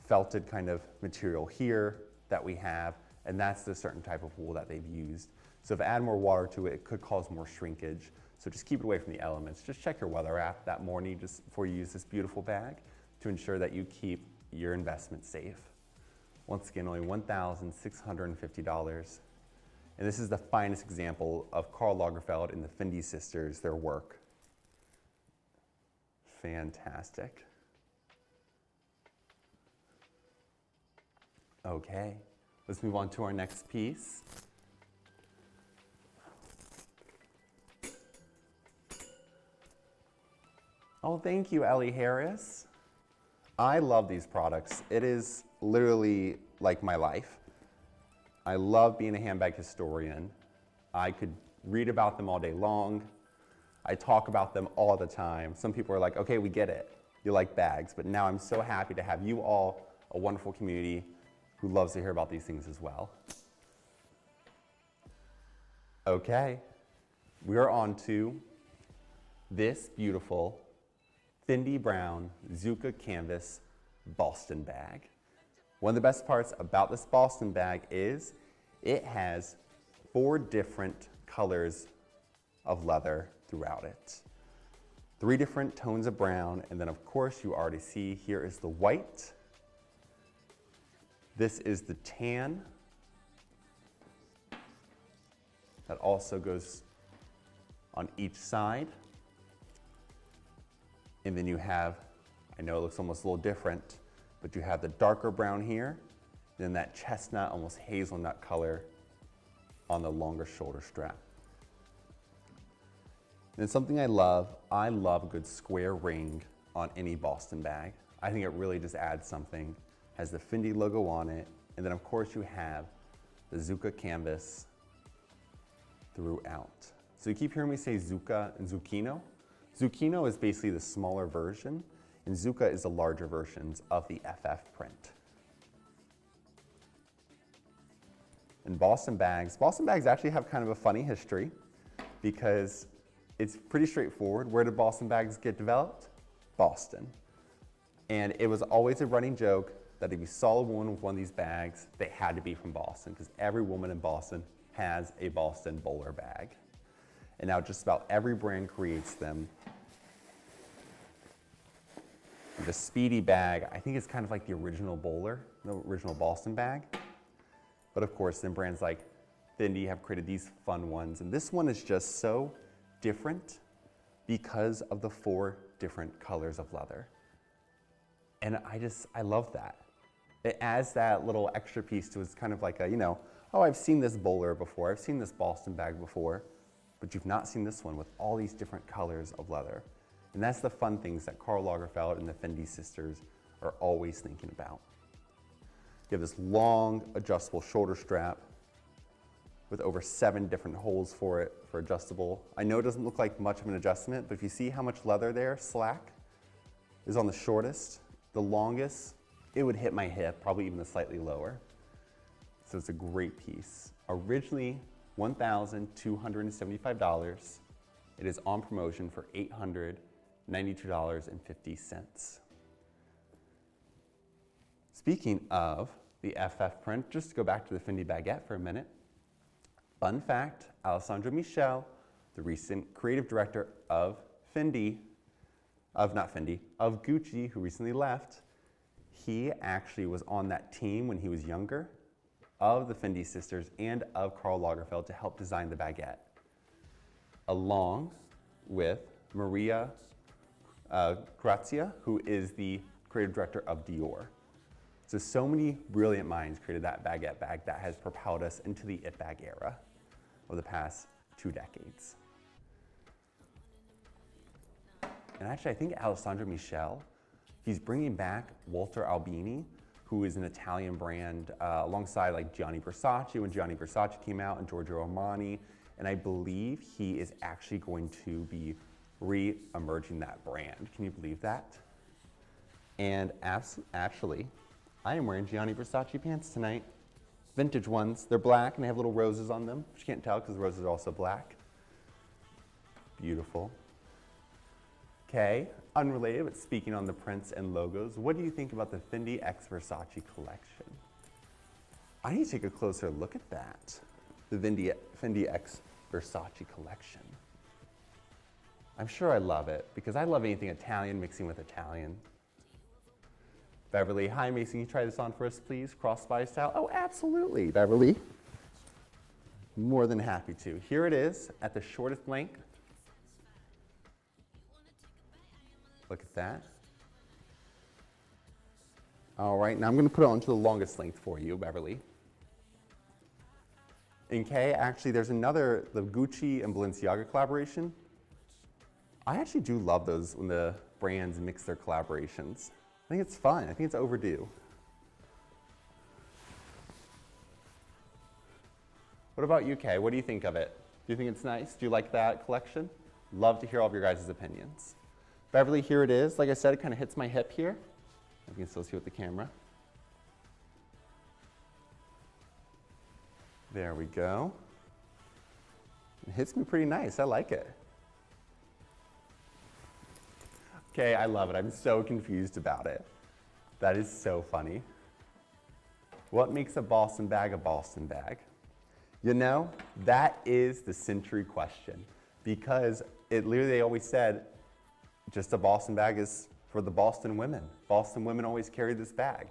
felted kind of material here that we have, and that's the certain type of wool that they've used. So if you add more water to it, it could cause more shrinkage. So just keep it away from the elements. Just check your weather app that morning just before you use this beautiful bag to ensure that you keep your investment safe. Once again, only $1,650. And this is the finest example of Karl Lagerfeld and the Fendi sisters, their work. Fantastic. Okay, let's move on to our next piece. Oh, thank you, Ellie Harris. I love these products. It is literally like my life. I love being a handbag historian. I could read about them all day long. I talk about them all the time. Some people are like, okay, we get it. You like bags. But now I'm so happy to have you all, a wonderful community who loves to hear about these things as well. Okay, we are on to this beautiful Fendi Brown Zucca Canvas Boston bag. One of the best parts about this Boston bag is it has 4 different colors of leather throughout it. 3 different tones of brown, and then of course you already see here is the white. This is the tan. That also goes on each side. And then you have, I know it looks almost a little different, but you have the darker brown here, and then that chestnut, almost hazelnut color on the longer shoulder strap. And something I love a good square ring on any Boston bag. I think it really just adds something. Has the Fendi logo on it, and then of course you have the Zucca canvas throughout. So you keep hearing me say Zucca and Zucchino. Zucchino is basically the smaller version, and Zucca is the larger versions of the FF print. And Boston bags actually have kind of a funny history because it's pretty straightforward. Where did Boston bags get developed? Boston. And it was always a running joke that if you saw a woman with one of these bags, they had to be from Boston because every woman in Boston has a Boston bowler bag. And now just about every brand creates them. The Speedy bag, I think it's kind of like the original bowler, the original Boston bag. But of course, then brands like Fendi have created these fun ones. And this one is just so different because of the 4 different colors of leather. And I love that. It adds that little extra piece to it's kind of like a, oh, I've seen this bowler before, I've seen this Boston bag before, but you've not seen this one with all these different colors of leather. And that's the fun things that Karl Lagerfeld and the Fendi sisters are always thinking about. You have this long adjustable shoulder strap with over 7 different holes for it for adjustable. I know it doesn't look like much of an adjustment, but if you see how much leather there, slack, is on the shortest, the longest, it would hit my hip, probably even slightly lower. So it's a great piece. Originally $1,275. It is on promotion for $892.50. Speaking of the FF print, just to go back to the Fendi baguette for a minute. Fun fact, Alessandro Michele, the recent creative director of Gucci, who recently left, he actually was on that team when he was younger of the Fendi sisters and of Karl Lagerfeld to help design the baguette, along with Maria Grazia, who is the creative director of Dior. So many brilliant minds created that baguette bag that has propelled us into the it bag era of the past 2 decades. And actually, I think Alessandro Michele, he's bringing back Walter Albini, who is an Italian brand alongside like Gianni Versace when Gianni Versace came out, and Giorgio Armani. And I believe he is actually going to be re-emerging that brand. Can you believe that? And actually, I am wearing Gianni Versace pants tonight. Vintage ones. They're black and they have little roses on them, which you can't tell because the roses are also black. Beautiful. Okay, unrelated, but speaking on the prints and logos, what do you think about the Fendi x Versace collection? I need to take a closer look at that. The Fendi x Versace collection. I'm sure I love it because I love anything Italian mixing with Italian. Beverly, hi Mason, can you try this on for us please? Crossbody style? Oh, absolutely, Beverly. More than happy to. Here it is at the shortest length. Look at that. All right, now I'm going to put it onto the longest length for you, Beverly. In K, actually, there's another, the Gucci and Balenciaga collaboration. I actually do love those when the brands mix their collaborations. I think it's fun. I think it's overdue. What about you, Kay? What do you think of it? Do you think it's nice? Do you like that collection? Love to hear all of your guys' opinions. Beverly, here it is. Like I said, it kind of hits my hip here. You can still see with the camera. There we go. It hits me pretty nice. I like it. Okay, I love it. I'm so confused about it. That is so funny. What makes a Boston bag a Boston bag? You know, that is the century question, because it literally, they always said, just a Boston bag is for the Boston women. Boston women always carry this bag.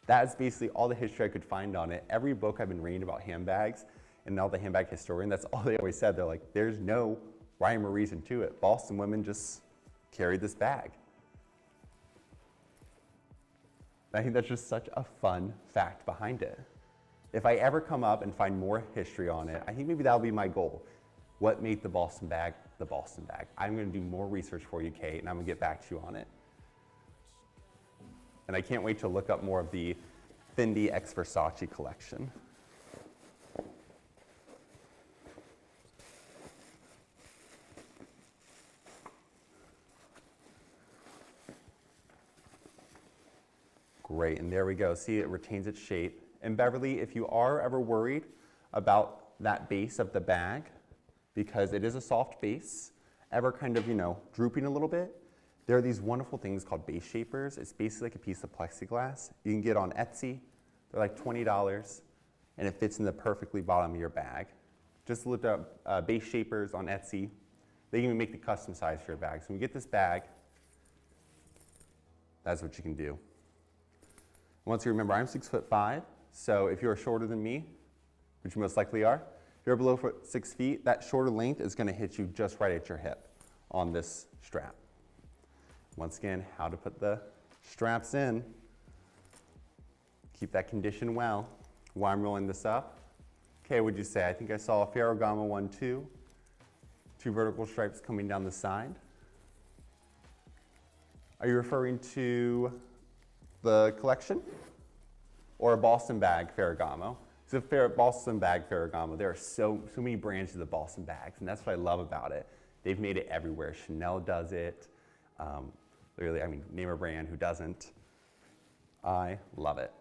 That's basically all the history I could find on it. Every book I've been reading about handbags and all the handbag historian, that's all they always said. They're like, there's no rhyme or reason to it. Boston women just carried this bag. I think that's just such a fun fact behind it. If I ever come up and find more history on it, I think maybe that'll be my goal. What made the Boston bag the Boston bag? I'm going to do more research for you, Kate, and I'm going to get back to you on it. And I can't wait to look up more of the Fendi x Versace collection. Great, and there we go. See, it retains its shape. And Beverly, if you are ever worried about that base of the bag, because it is a soft base, ever kind of, drooping a little bit, there are these wonderful things called base shapers. It's basically like a piece of plexiglass. You can get on Etsy. They're like $20, and it fits in the perfectly bottom of your bag. Just look up base shapers on Etsy. They even make the custom size for your bag. So when you get this bag, that's what you can do. Once you remember, I'm 6'5", so if you're shorter than me, which you most likely are, if you're below 6 feet, that shorter length is going to hit you just right at your hip on this strap. Once again, how to put the straps in. Keep that condition well. While I'm rolling this up, okay, what'd you say? I think I saw a Ferragamo 1-2, 2 vertical stripes coming down the side. Are you referring to the collection or a Boston bag Ferragamo? It's a Boston bag Ferragamo. There are so many branches of Boston bags, and that's what I love about it. They've made it everywhere. Chanel does it. Literally, I mean, name a brand who doesn't. I love it.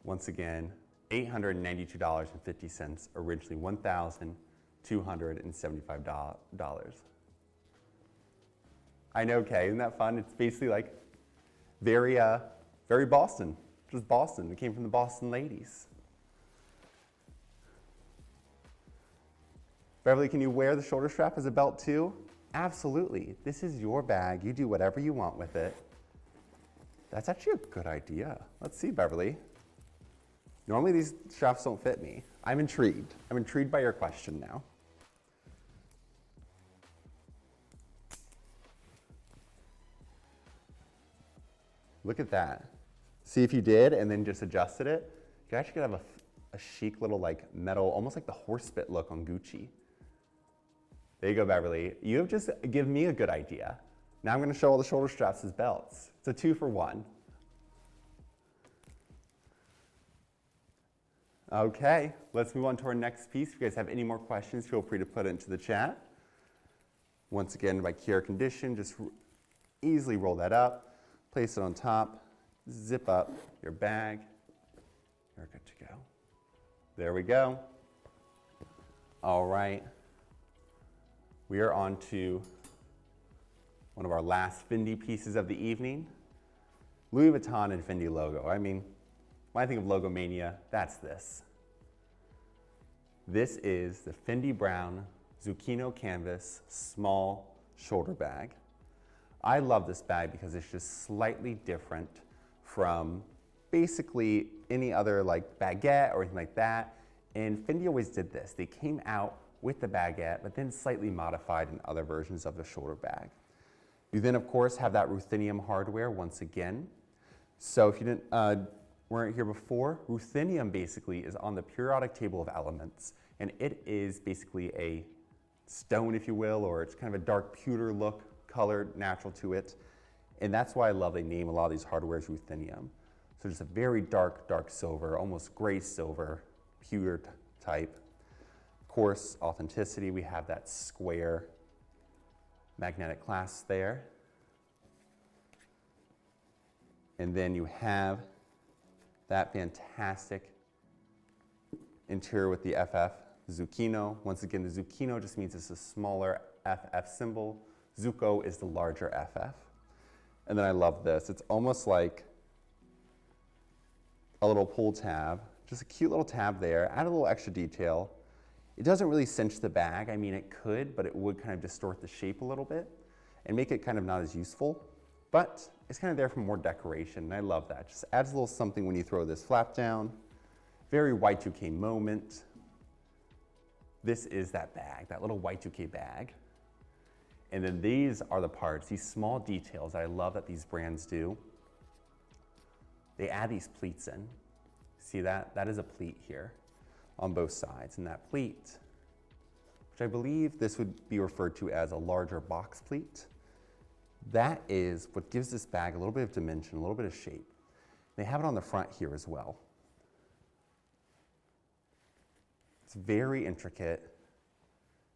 Once again, $892.50, originally $1,275. I know, Kay, isn't that fun? It's basically like very Boston, just Boston. It came from the Boston ladies. Beverly, can you wear the shoulder strap as a belt too? Absolutely. This is your bag. You do whatever you want with it. That's actually a good idea. Let's see, Beverly. Normally these straps don't fit me. I'm intrigued. I'm intrigued by your question now. Look at that. See if you did and then just adjusted it. You actually could have a chic little like metal, almost like the horse bit look on Gucci. There you go, Beverly. You have just given me a good idea. Now I'm going to show all the shoulder straps as belts. It's a 2-for-1. Okay, let's move on to our next piece. If you guys have any more questions, feel free to put it into the chat. Once again, by care condition, just easily roll that up. Place it on top, zip up your bag, you're good to go. There we go. All right, we are on to one of our last Fendi pieces of the evening. Louis Vuitton and Fendi logo. I mean, when I think of Logomania, that's this. This is the Fendi Brown Zucchino Canvas small shoulder bag. I love this bag because it's just slightly different from basically any other like baguette or anything like that. And Fendi always did this. They came out with the baguette, but then slightly modified in other versions of the shoulder bag. You then, of course, have that ruthenium hardware once again. So if you weren't here before, ruthenium basically is on the periodic table of elements, and it is basically a stone, if you will, or it's kind of a dark pewter look, color natural to it. And that's why I love they name a lot of these hardwares ruthenium. So just a very dark silver, almost gray silver, pewter type. Of course, authenticity, we have that square magnetic clasp there. And then you have that fantastic interior with the FF Zucchino. Once again, the Zucchino just means it's a smaller FF symbol. Zucco is the larger FF. And then I love this. It's almost like a little pull tab, just a cute little tab there. Add a little extra detail. It doesn't really cinch the bag. I mean, it could, but it would kind of distort the shape a little bit and make it kind of not as useful. But it's kind of there for more decoration, and I love that. Just adds a little something when you throw this flap down. Very Y2K moment. This is that bag, that little Y2K bag. And then these are the parts, these small details that I love that these brands do. They add these pleats in. See that? That is a pleat here on both sides. And that pleat, which I believe this would be referred to as a larger box pleat, that is what gives this bag a little bit of dimension, a little bit of shape. They have it on the front here as well. It's very intricate.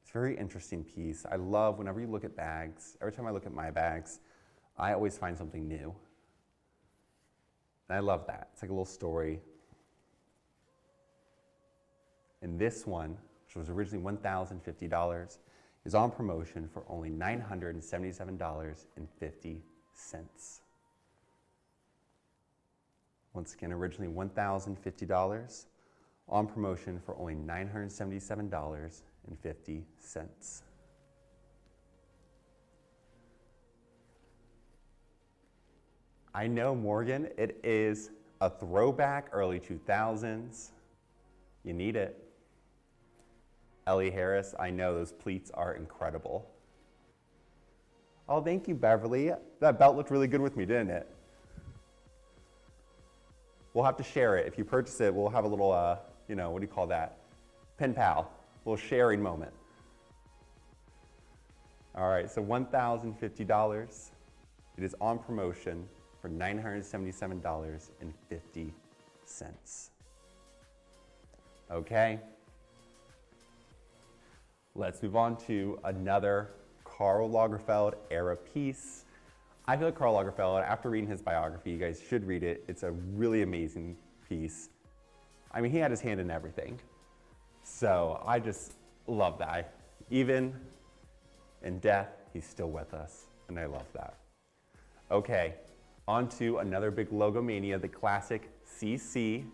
It's a very interesting piece. I love whenever you look at bags, every time I look at my bags, I always find something new. And I love that. It's like a little story. And this one, which was originally $1,050, is on promotion for only $977.50. Once again, originally $1,050, on promotion for only $977.50. I know, Morgan, it is a throwback early 2000s. You need it. Ellie Harris, I know those pleats are incredible. Oh, thank you, Beverly. That belt looked really good with me, didn't it? We'll have to share it. If you purchase it, we'll have a little, what do you call that? Pen pal, a little sharing moment. All right, so $1,050. It is on promotion for $977.50. Okay. Let's move on to another Karl Lagerfeld era piece. I feel like Karl Lagerfeld, after reading his biography, you guys should read it. It's a really amazing piece. I mean, he had his hand in everything. So I just love that. Even in death, he's still with us, and I love that. Okay, on to another big Logomania, the classic CC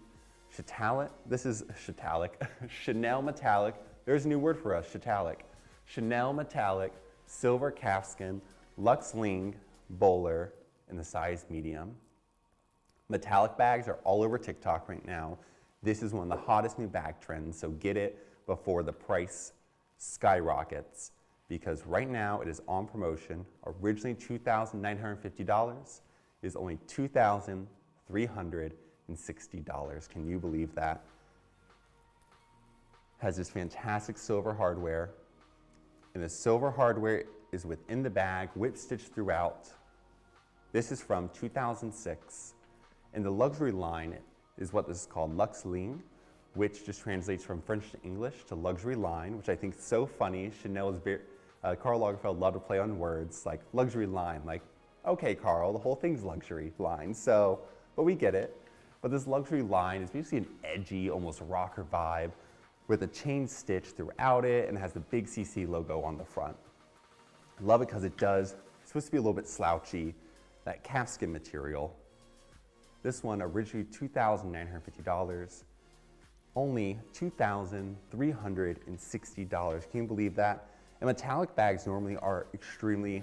Chatalic. This is Chatalic, Chanel Metallic. There's a new word for us, Chatalic. Chanel Metallic, silver calfskin, Luxe Ling, bowler in the size medium. Metallic bags are all over TikTok right now. This is one of the hottest new bag trends, so get it before the price skyrockets, because right now it is on promotion. Originally $2,950, it is only $2,360. Can you believe that? Has this fantastic silver hardware, and the silver hardware is within the bag, whip stitched throughout. This is from 2006, and the luxury line is what this is called, Luxe Ling, which just translates from French to English to luxury line, which I think is so funny. Chanel is very, Karl Lagerfeld loved to play on words like luxury line, like, okay, Karl, the whole thing's luxury line, so, but we get it. But this luxury line is basically an edgy, almost rocker vibe with a chain stitch throughout it and has the big CC logo on the front. Love it because it's supposed to be a little bit slouchy, that calfskin material. This one originally $2,950, only $2,360. Can you believe that? And metallic bags normally are extremely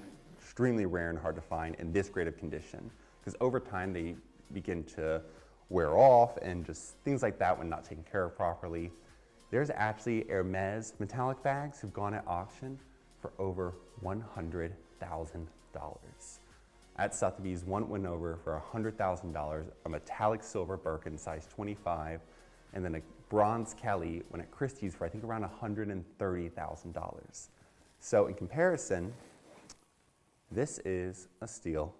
rare and hard to find in this grade of condition, because over time they begin to wear off and just things like that when not taken care of properly. There's actually Hermes metallic bags who've gone at auction for over $100,000. At Sotheby's, one went over for $100,000, a metallic silver Birkin size 25, and then a bronze Kelly went at Christie's for I think around $130,000. So in comparison, this is a steal.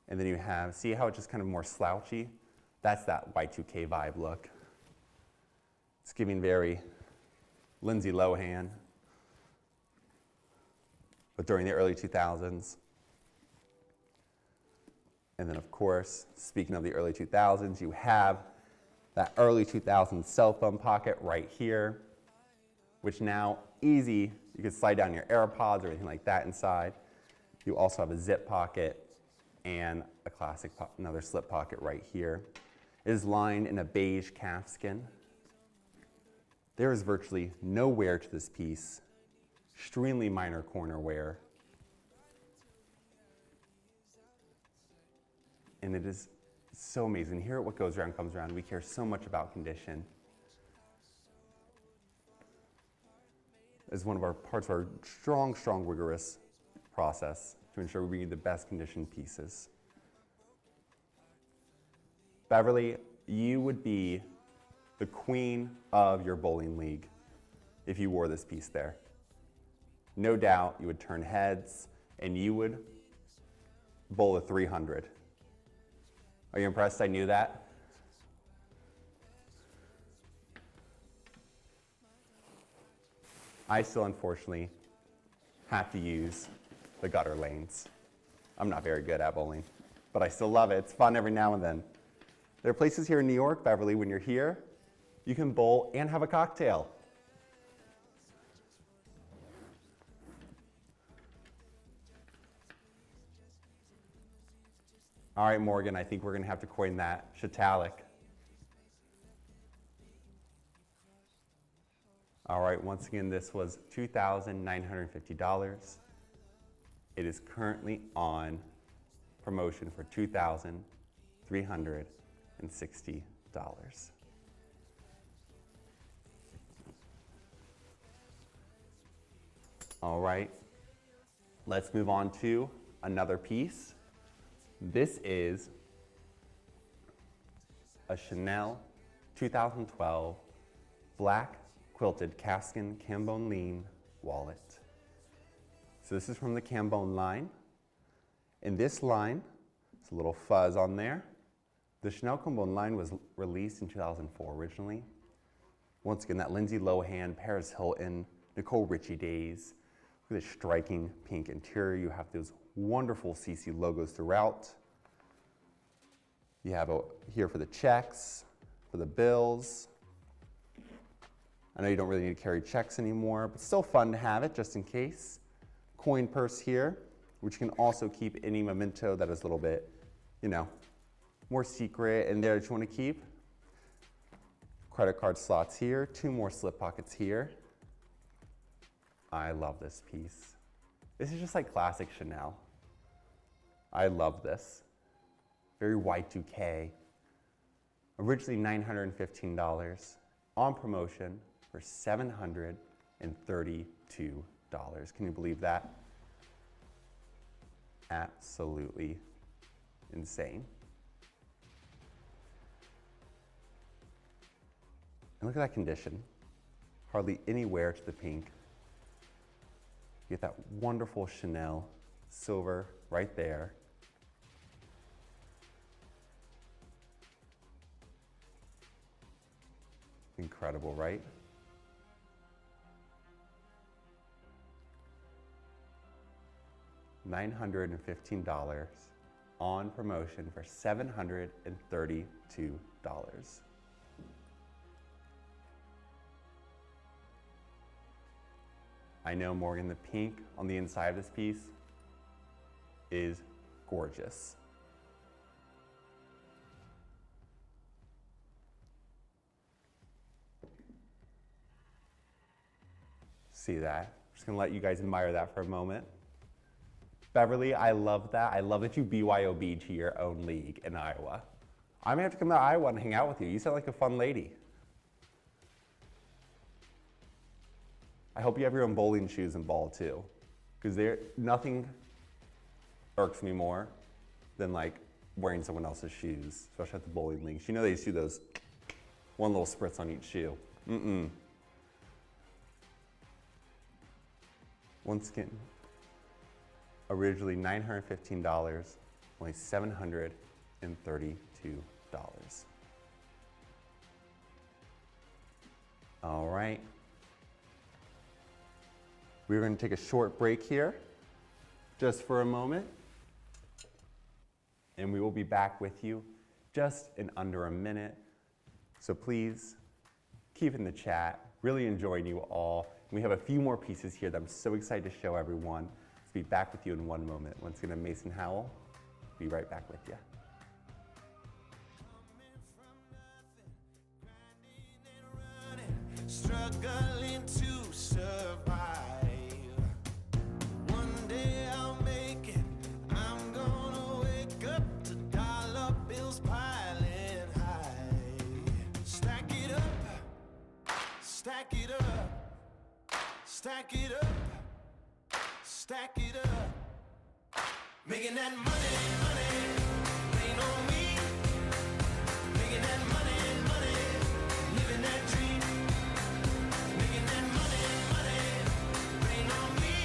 And then you have, see how it's just kind of more slouchy? That's that Y2K vibe look. It's giving very Lindsay Lohan, but during the early 2000s. And then of course, speaking of the early 2000s, you have that early 2000s cell phone pocket right here, which now easy, you can slide down your AirPods or anything like that inside. You also have a zip pocket and a classic, another slip pocket right here. It is lined in a beige calfskin. There is virtually no wear to this piece, extremely minor corner wear. And it is so amazing. Here at What Goes Around Comes Around, we care so much about condition. As one of our parts of our strong, rigorous process to ensure we bring you the best conditioned pieces. Beverly, you would be the queen of your bowling league if you wore this piece there. No doubt you would turn heads and you would bowl a 300. Are you impressed I knew that? I still unfortunately have to use the gutter lanes. I'm not very good at bowling, but I still love it. It's fun every now and then. There are places here in New York, Beverly, when you're here, you can bowl and have a cocktail. All right, Morgan, I think we're gonna have to coin that Chatalic. All right, once again, this was $2,950. It is currently on promotion for $2,360. All right, let's move on to another piece. This is a Chanel 2012 black quilted calfskin cambone lean wallet. So this is from the cambone line. In this line, it's a little fuzz on there. The Chanel cambone line was released in 2004 originally. Once again, that Lindsay Lohan, Paris Hilton, Nicole Richie days. Look at this striking pink interior. You have those wonderful CC logos throughout. You have here for the checks, for the bills. I know you don't really need to carry checks anymore, but still fun to have it just in case. Coin purse here, which you can also keep any memento that is a little bit, you know, more secret in there that you want to keep. Credit card slots here, 2 more slip pockets here. I love this piece. This is just like classic Chanel. I love this. Very Y2K. Originally $915, on promotion for $732. Can you believe that? Absolutely insane. And look at that condition. Hardly any wear to the pink. You get that wonderful Chanel silver right there. Incredible, right? $915 on promotion for $732. I know, Morgan, the pink on the inside of this piece is gorgeous. See that? I'm just gonna let you guys admire that for a moment. Beverly, I love that. I love that you BYOB to your own league in Iowa. I may have to come to Iowa and hang out with you. You sound like a fun lady. I hope you have your own bowling shoes and ball too, because nothing irks me more than like wearing someone else's shoes, especially at the bowling leagues. You know they used to do those one little spritz on each shoe. Once again, originally $915, only $732. All right. We're going to take a short break here, just for a moment, and we will be back with you just in under a minute. So please keep in the chat. Really enjoying you all. We have a few more pieces here that I'm so excited to show everyone. Let's be back with you in one moment. Once again, I'm Mason Howell. Be right back with you. Struggling to survive. One day I'll make it. I'm gonna wake up to dollar bills piling high. Stack it up, stack it up, stack it up, stack it up. Making that money, rain on me. Making that money, living that dream. Making that money, rain on me.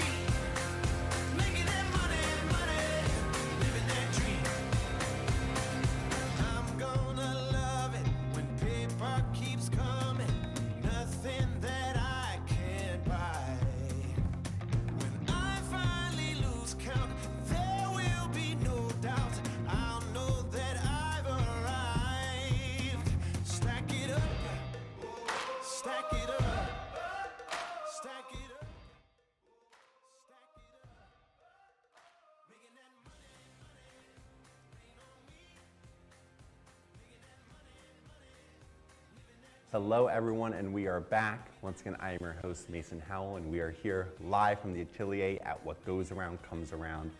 Making that money, living that dream. I'm gonna love it when paper keeps coming. Nothing that I can't buy. When I finally lose count, there will be no doubt. I'll know that I've arrived. Stack it up, stack it up. Stack it up, stack it up, making that money, rain on me, making that money, living that. Hello everyone, and we are back. Once again, I am your host, Mason Howell, and we are here live from the atelier at What Goes Around Comes Around.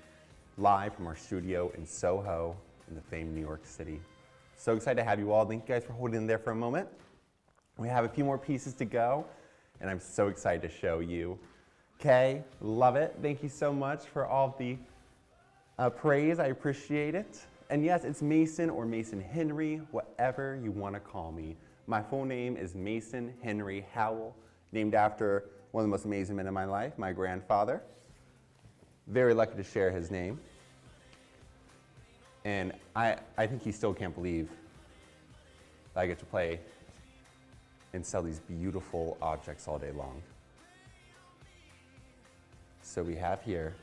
live from our studio in Soho in the famed New York City. So excited to have you all. Thank you guys for holding in there for a moment. We have a few more pieces to go, and I'm so excited to show you. Kay, love it. Thank you so much for all the praise. I appreciate it. And yes, it's Mason or Mason Henry, whatever you want to call me. My full name is Mason Henry Howell, named after one of the most amazing men in my life, my grandfather. Very lucky to share his name. And I think he still can't believe that I get to play and sell these beautiful objects all day long. So we have here,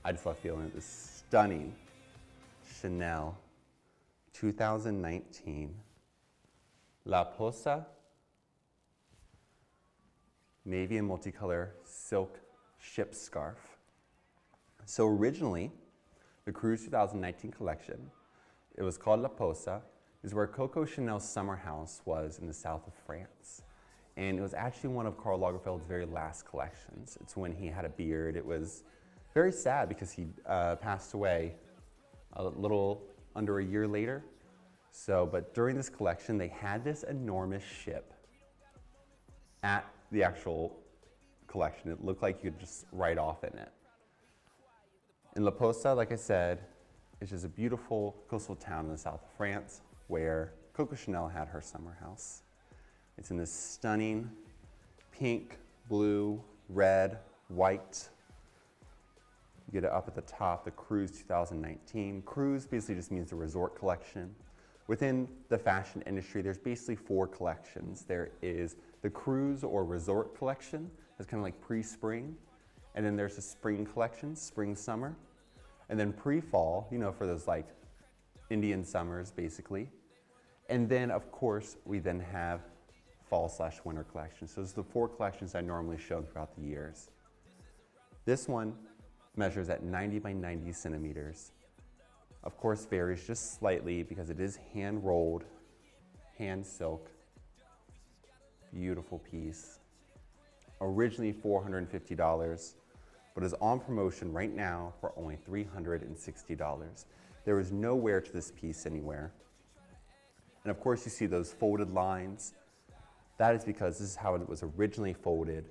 I just love feeling it, this stunning Chanel 2019 La Posa navy and multicolor silk ship scarf. So originally, the Cruise 2019 collection, it was called La Posa, is where Coco Chanel's summer house was in the south of France. And it was actually one of Karl Lagerfeld's very last collections. It's when he had a beard. It was very sad because he passed away a little under a year later. So, but during this collection, they had this enormous ship at the actual collection. It looked like you could just ride off in it. And La Posa, like I said, is just a beautiful coastal town in the south of France where Coco Chanel had her summer house. It's in this stunning pink, blue, red, white. You get it up at the top, the Cruise 2019. Cruise basically just means the resort collection. Within the fashion industry, there's basically 4 collections. There is the Cruise or Resort collection, that's kind of like pre-spring. And then there's the spring collection, spring, summer. And then pre-fall, you know, for those like Indian summers, basically. And then, of course, we then have fall/winter collection. So those are the 4 collections I normally show throughout the years. This one measures at 90 by 90 centimeters. Of course, varies just slightly because it is hand-rolled, hand silk. Beautiful piece. Originally $450, but is on promotion right now for only $360. There is no wear to this piece anywhere. And of course you see those folded lines. That is because this is how it was originally folded.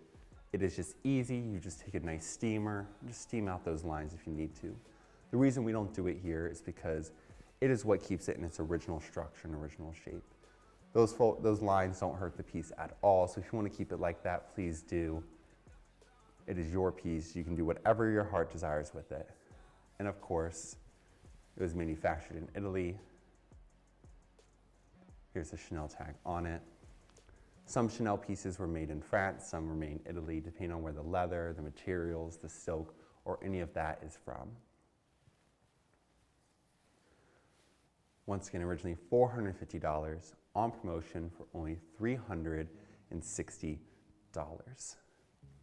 It is just easy, you just take a nice steamer, just steam out those lines if you need to. The reason we don't do it here is because it is what keeps it in its original structure and original shape. Those lines don't hurt the piece at all, so if you want to keep it like that, please do. It is your piece. You can do whatever your heart desires with it. And of course, it was manufactured in Italy. Here's the Chanel tag on it. Some Chanel pieces were made in France, some were made in Italy, depending on where the leather, the materials, the silk, or any of that is from. Once again, originally $450, on promotion for only $360.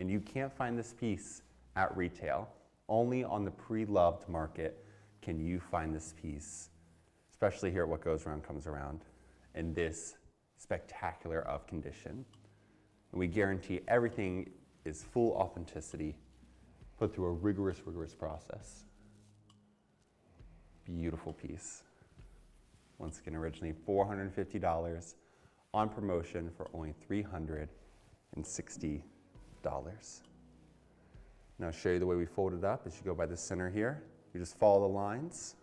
And you can't find this piece at retail. Only on the pre-loved market can you find this piece, especially here at What Goes Around Comes Around, in this spectacular of condition. And we guarantee everything is full authenticity, put through a rigorous process. Beautiful piece. Once again, originally $450, on promotion for only $360. Now I'll show you the way we fold it up. As you go by the center here, you just follow the lines.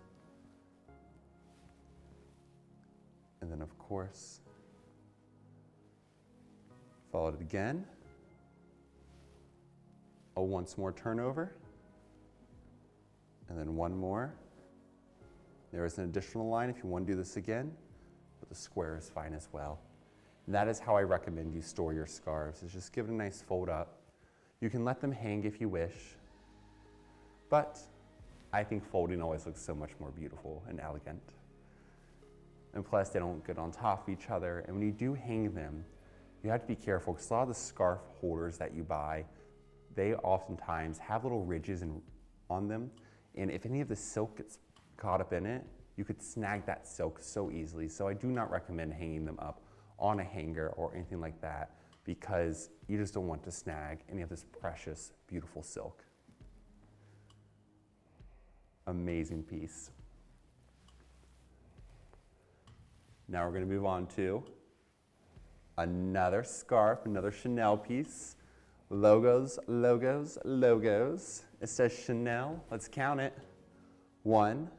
And then of course, follow it again. A once more turnover. And then one more. There is an additional line if you want to do this again, but the square is fine as well. And that is how I recommend you store your scarves, is just give it a nice fold up. You can let them hang if you wish, but I think folding always looks so much more beautiful and elegant. And plus they don't get on top of each other, and when you do hang them, you have to be careful because a lot of the scarf holders that you buy, they oftentimes have little ridges on them, and if any of the silk gets caught up in it, you could snag that silk so easily. So I do not recommend hanging them up on a hanger or anything like that because you just don't want to snag any of this precious, beautiful silk. Amazing piece. Now we're going to move on to another scarf, another Chanel piece. Logos, logos, logos. It says Chanel. Let's count it. 1,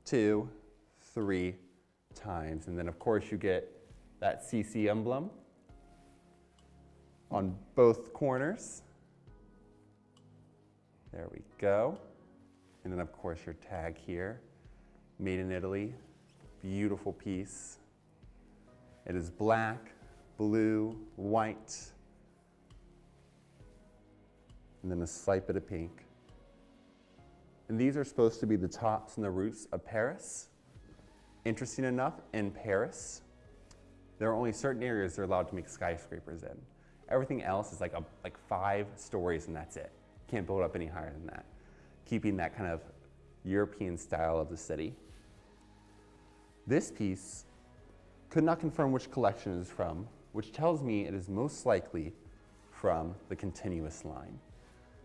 2, 3 times. And then of course you get that CC emblem on both corners. There we go. And then of course your tag here. Made in Italy. Beautiful piece. It is black, blue, white, and then a slight bit of pink. And these are supposed to be the tops and the roots of Paris. Interesting enough, in Paris, there are only certain areas they're allowed to make skyscrapers in. Everything else is like 5 stories and that's it. Can't build up any higher than that. Keeping that kind of European style of the city. This piece could not confirm which collection it is from, which tells me it is most likely from the continuous line.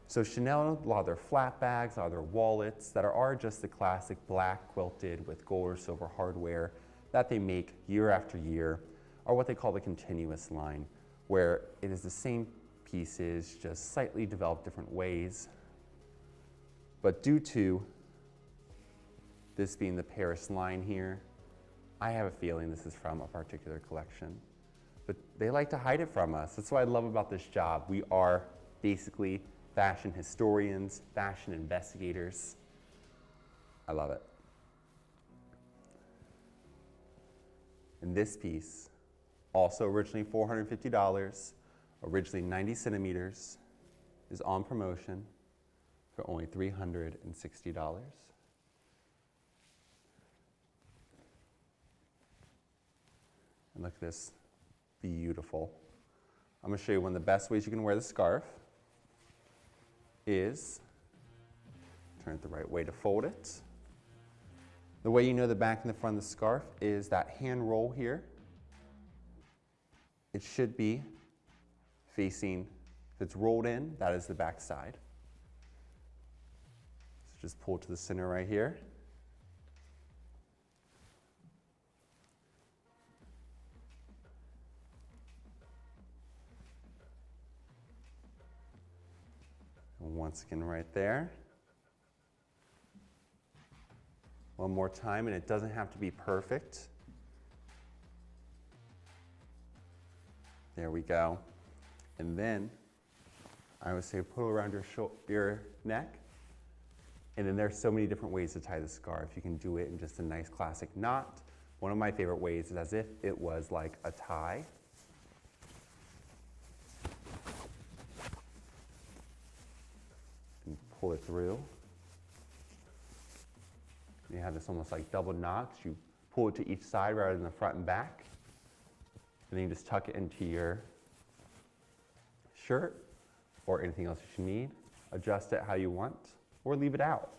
So Chanel, a lot of their flat bags, a lot of their wallets that are just the classic black quilted with gold or silver hardware that they make year after year are what they call the continuous line, where it is the same pieces, just slightly developed different ways. But due to this being the Paris line here, I have a feeling this is from a particular collection. But they like to hide it from us. That's what I love about this job. We are basically fashion historians, fashion investigators. I love it. And this piece, also originally $450, originally 90 centimeters, is on promotion for only $360. And look at this, beautiful. I'm gonna show you one of the best ways you can wear the scarf is, turn it the right way to fold it. The way you know the back and the front of the scarf is that hand roll here. It should be facing, if it's rolled in, that is the back side. So just pull it to the center right here. Once again right there. One more time, and it doesn't have to be perfect. There we go. And then I would say put it around your neck. And then there's so many different ways to tie the scarf. You can do it in just a nice classic knot. One of my favorite ways is as if it was like a tie. Pull it through. You have this almost like double knots. You pull it to each side rather than the front and back. And then you just tuck it into your shirt or anything else that you need. Adjust it how you want or leave it out.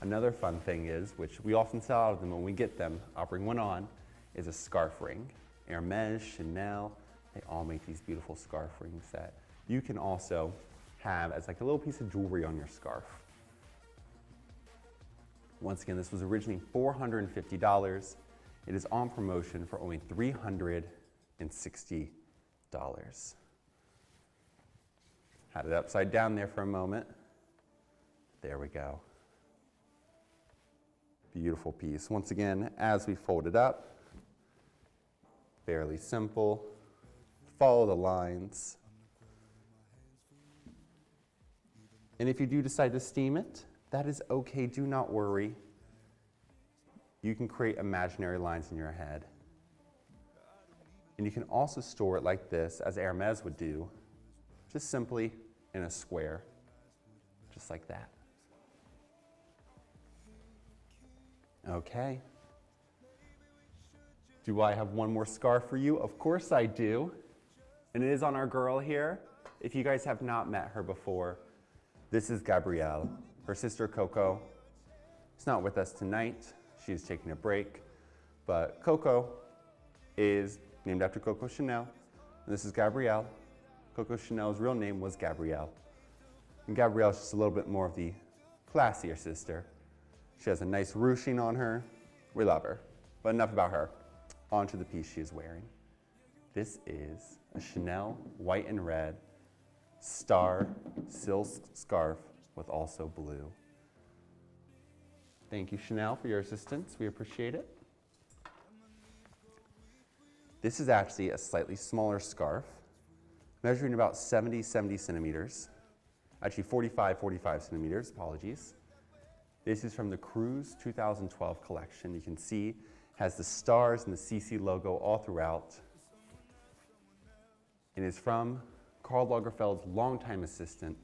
Another fun thing is, which we often sell out of them when we get them, I'll bring one on, is a scarf ring. Hermes, Chanel, they all make these beautiful scarf rings that you can also have as like a little piece of jewelry on your scarf. Once again, this was originally $450. It is on promotion for only $360. Had it upside down there for a moment. There we go. Beautiful piece. Once again, as we fold it up, fairly simple. Follow the lines. And if you do decide to steam it, that is okay, do not worry. You can create imaginary lines in your head. And you can also store it like this, as Hermes would do, just simply in a square, just like that. Okay. Do I have one more scarf for you? Of course I do. And it is on our girl here. If you guys have not met her before, this is Gabrielle. Her sister Coco is not with us tonight. She is taking a break. But Coco is named after Coco Chanel. And this is Gabrielle. Coco Chanel's real name was Gabrielle. And Gabrielle is just a little bit more of the classier sister. She has a nice ruching on her. We love her. But enough about her. On to the piece she is wearing. This is a Chanel white and red star silk scarf with also blue. Thank you, Chanel, for your assistance. We appreciate it. This is actually a slightly smaller scarf, measuring about 70 centimeters. Actually 45 centimeters, apologies. This is from the Cruise 2012 collection. You can see has the stars and the CC logo all throughout. It is from Karl Lagerfeld's longtime assistant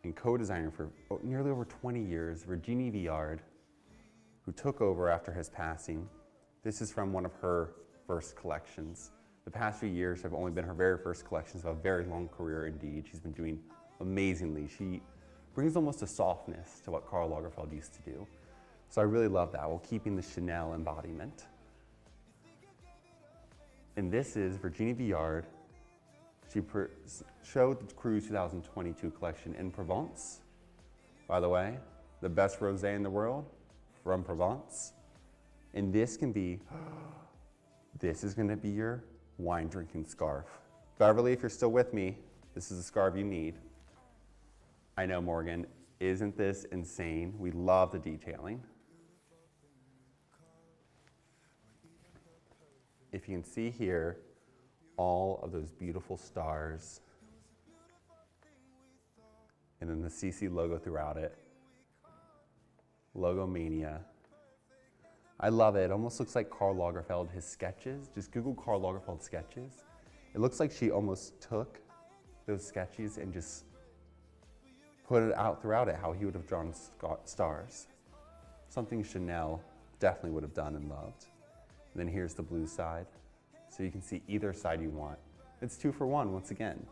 and co-designer for nearly over 20 years, Virginie Viard, who took over after his passing. This is from one of her first collections. The past few years have only been her very first collections of a very long career indeed. She's been doing amazingly. She brings almost a softness to what Karl Lagerfeld used to do. So I really love that, while keeping the Chanel embodiment. And this is Virginie Viard. She showed the Cruise 2022 collection in Provence. By the way, the best rosé in the world from Provence. And this can be, this is gonna be your wine drinking scarf. Beverly, if you're still with me, this is the scarf you need. I know, Morgan, isn't this insane? We love the detailing. If you can see here, all of those beautiful stars, and then the CC logo throughout it. Logomania. I love it. It almost looks like Karl Lagerfeld, his sketches. Just Google Karl Lagerfeld sketches. It looks like she almost took those sketches and just put it out throughout it, how he would have drawn stars. Something Chanel definitely would have done and loved. And then here's the blue side. So you can see either side you want. It's 2 for 1 once again.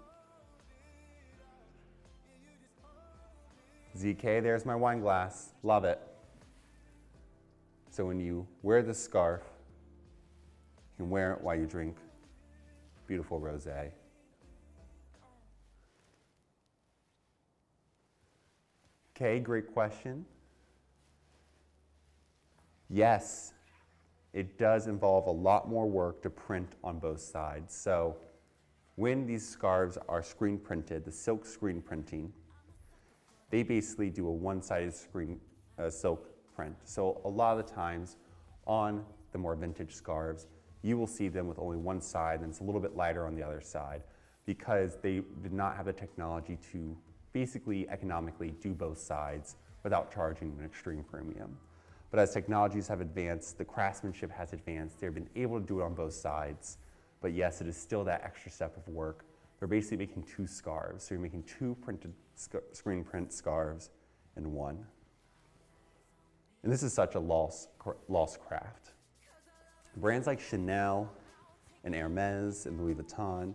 ZK, there's my wine glass. Love it. So when you wear this scarf, you can wear it while you drink beautiful rosé. Okay, great question. Yes, it does involve a lot more work to print on both sides. So when these scarves are screen printed, the silk screen printing, they basically do a one-sided screen silk print. So a lot of the times on the more vintage scarves, you will see them with only one side and it's a little bit lighter on the other side because they did not have the technology to basically economically do both sides without charging an extreme premium. But as technologies have advanced, the craftsmanship has advanced, they've been able to do it on both sides. But yes, it is still that extra step of work. They're basically making 2 scarves. So you're making 2 printed screen print scarves in one. And this is such a lost craft. Brands like Chanel and Hermes and Louis Vuitton,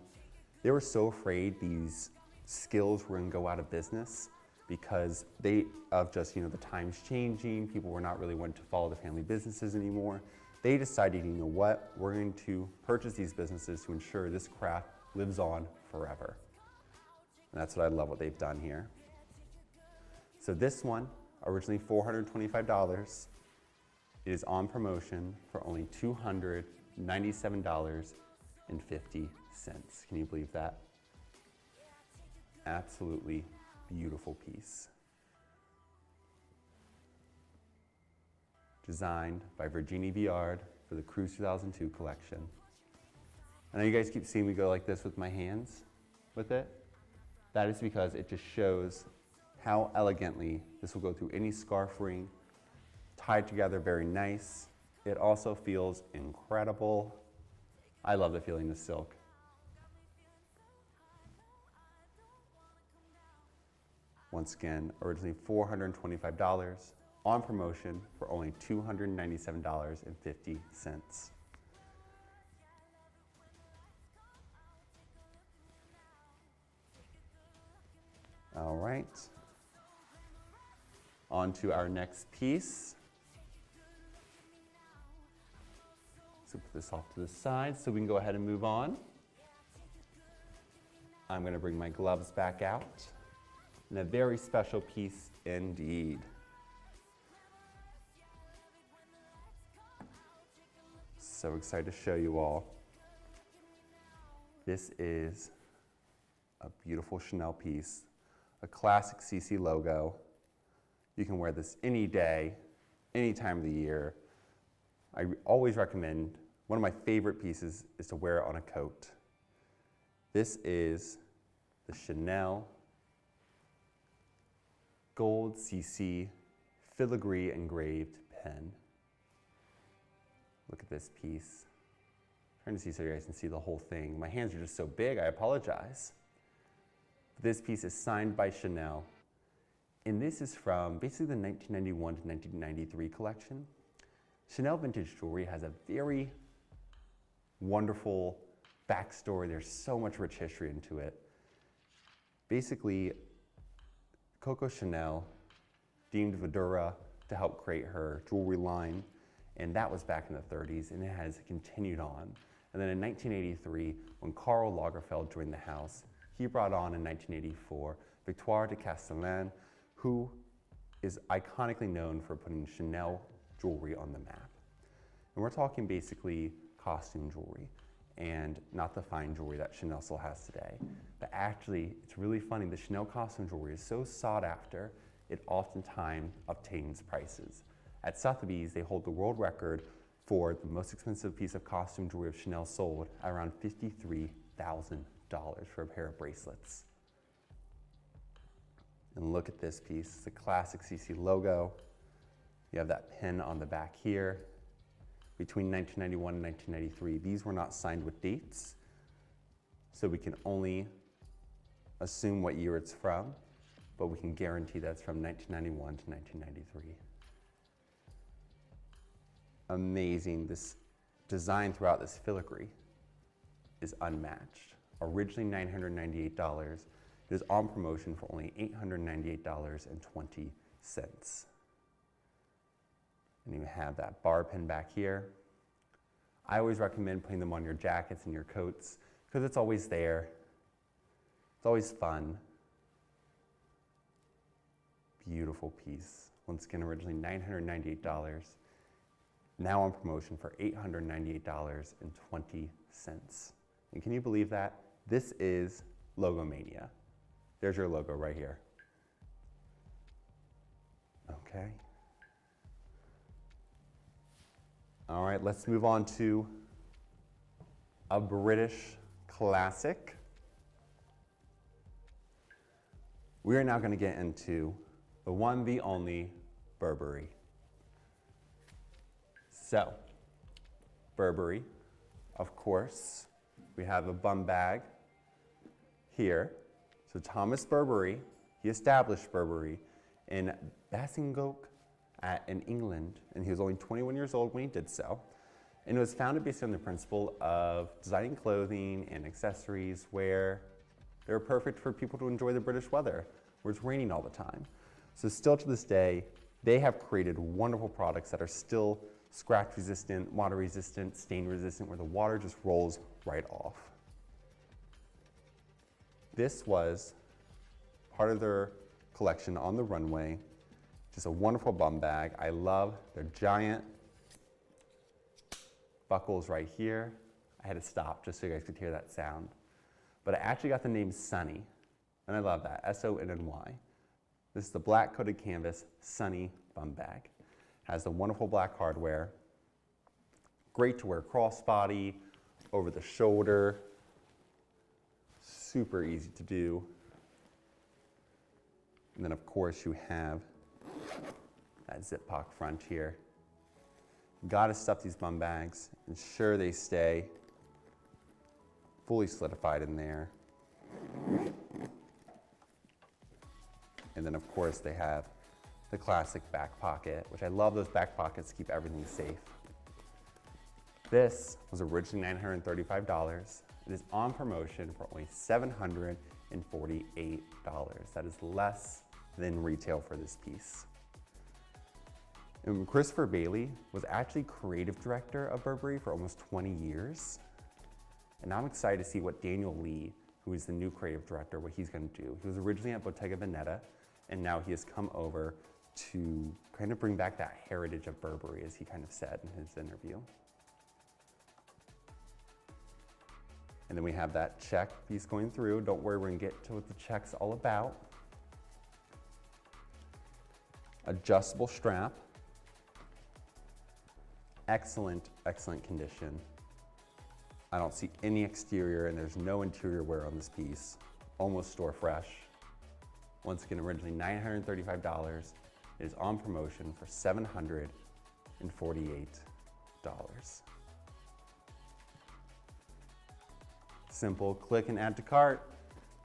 they were so afraid these skills were going to go out of business because of just, the times changing, people were not really wanting to follow the family businesses anymore. They decided, you know what, we're going to purchase these businesses to ensure this craft lives on forever. And that's what I love what they've done here. So this one, originally $425, it is on promotion for only $297.50. Can you believe that? Absolutely beautiful piece. Designed by Virginie Viard for the Cruise 2002 collection. I know you guys keep seeing me go like this with my hands with it. That is because it just shows how elegantly this will go through any scarf ring, tied together very nice. It also feels incredible. I love the feeling of silk. Once again, originally $425, on promotion for only $297.50. All right, on to our next piece. So put this off to the side so we can go ahead and move on. I'm going to bring my gloves back out. And a very special piece indeed. so excited to show you all. This is a beautiful Chanel piece, a classic CC logo. You can wear this any day, any time of the year. I always recommend, one of my favorite pieces is to wear it on a coat. This is the Chanel gold CC filigree engraved pen. Look at this piece. I'm trying to see so you guys can see the whole thing. My hands are just so big, I apologize. This piece is signed by Chanel. And this is from basically the 1991 to 1993 collection. Chanel vintage jewelry has a very wonderful backstory. There's so much rich history into it. Basically, Coco Chanel deemed Vidura to help create her jewelry line, and that was back in the 30s, and it has continued on. And then in 1983, when Karl Lagerfeld joined the house, he brought on in 1984 Victoire de Castellane, who is iconically known for putting Chanel jewelry on the map. And we're talking basically costume jewelry, and not the fine jewelry that Chanel still has today. But actually, it's really funny, the Chanel costume jewelry is so sought after, it oftentimes obtains prices. At Sotheby's, they hold the world record for the most expensive piece of costume jewelry of Chanel sold at around $53,000 for a pair of bracelets. And look at this piece, it's a classic CC logo. You have that pin on the back here. Between 1991 and 1993, these were not signed with dates, so we can only assume what year it's from, but we can guarantee that it's from 1991 to 1993. Amazing. This design throughout this filigree is unmatched. Originally $998, it is on promotion for only $898.20. And you have that bar pin back here. I always recommend putting them on your jackets and your coats because it's always there. It's always fun. Beautiful piece. Once again, originally $998, now on promotion for $898.20. And can you believe that? This is Logomania. There's your logo right here. Okay. All right, let's move on to a British classic. We are now going to get into the one, the only Burberry. So, Burberry, of course, we have a bum bag here. So Thomas Burberry, he established Burberry in Basingstoke in England, and he was only 21 years old when he did so. And it was founded based on the principle of designing clothing and accessories where they were perfect for people to enjoy the British weather, where it's raining all the time. So still to this day, they have created wonderful products that are still scratch resistant, water resistant, stain resistant, where the water just rolls right off. This was part of their collection on the runway. Just a wonderful bum bag. I love their giant buckles right here. I had to stop just so you guys could hear that sound. But I actually got the name Sunny, and I love that, S-O-N-N-Y. This is the black coated canvas Sunny bum bag. Has the wonderful black hardware. Great to wear crossbody, over the shoulder. Super easy to do. And then of course you have that zip pocket front here. Gotta stuff these bum bags, ensure they stay fully solidified in there. And then of course they have the classic back pocket, which I love those back pockets to keep everything safe. This was originally $935. It is on promotion for only $748. That is less than retail for this piece. And Christopher Bailey was actually creative director of Burberry for almost 20 years. And I'm excited to see what Daniel Lee, who is the new creative director, what he's going to do. He was originally at Bottega Veneta, and now he has come over to kind of bring back that heritage of Burberry, as he kind of said in his interview. And then we have that check piece going through. Don't worry, we're gonna get to what the check's all about. Adjustable strap. Excellent, excellent condition. I don't see any exterior and there's no interior wear on this piece. Almost store fresh. Once again, originally $935. It is on promotion for $748. Simple, click and add to cart,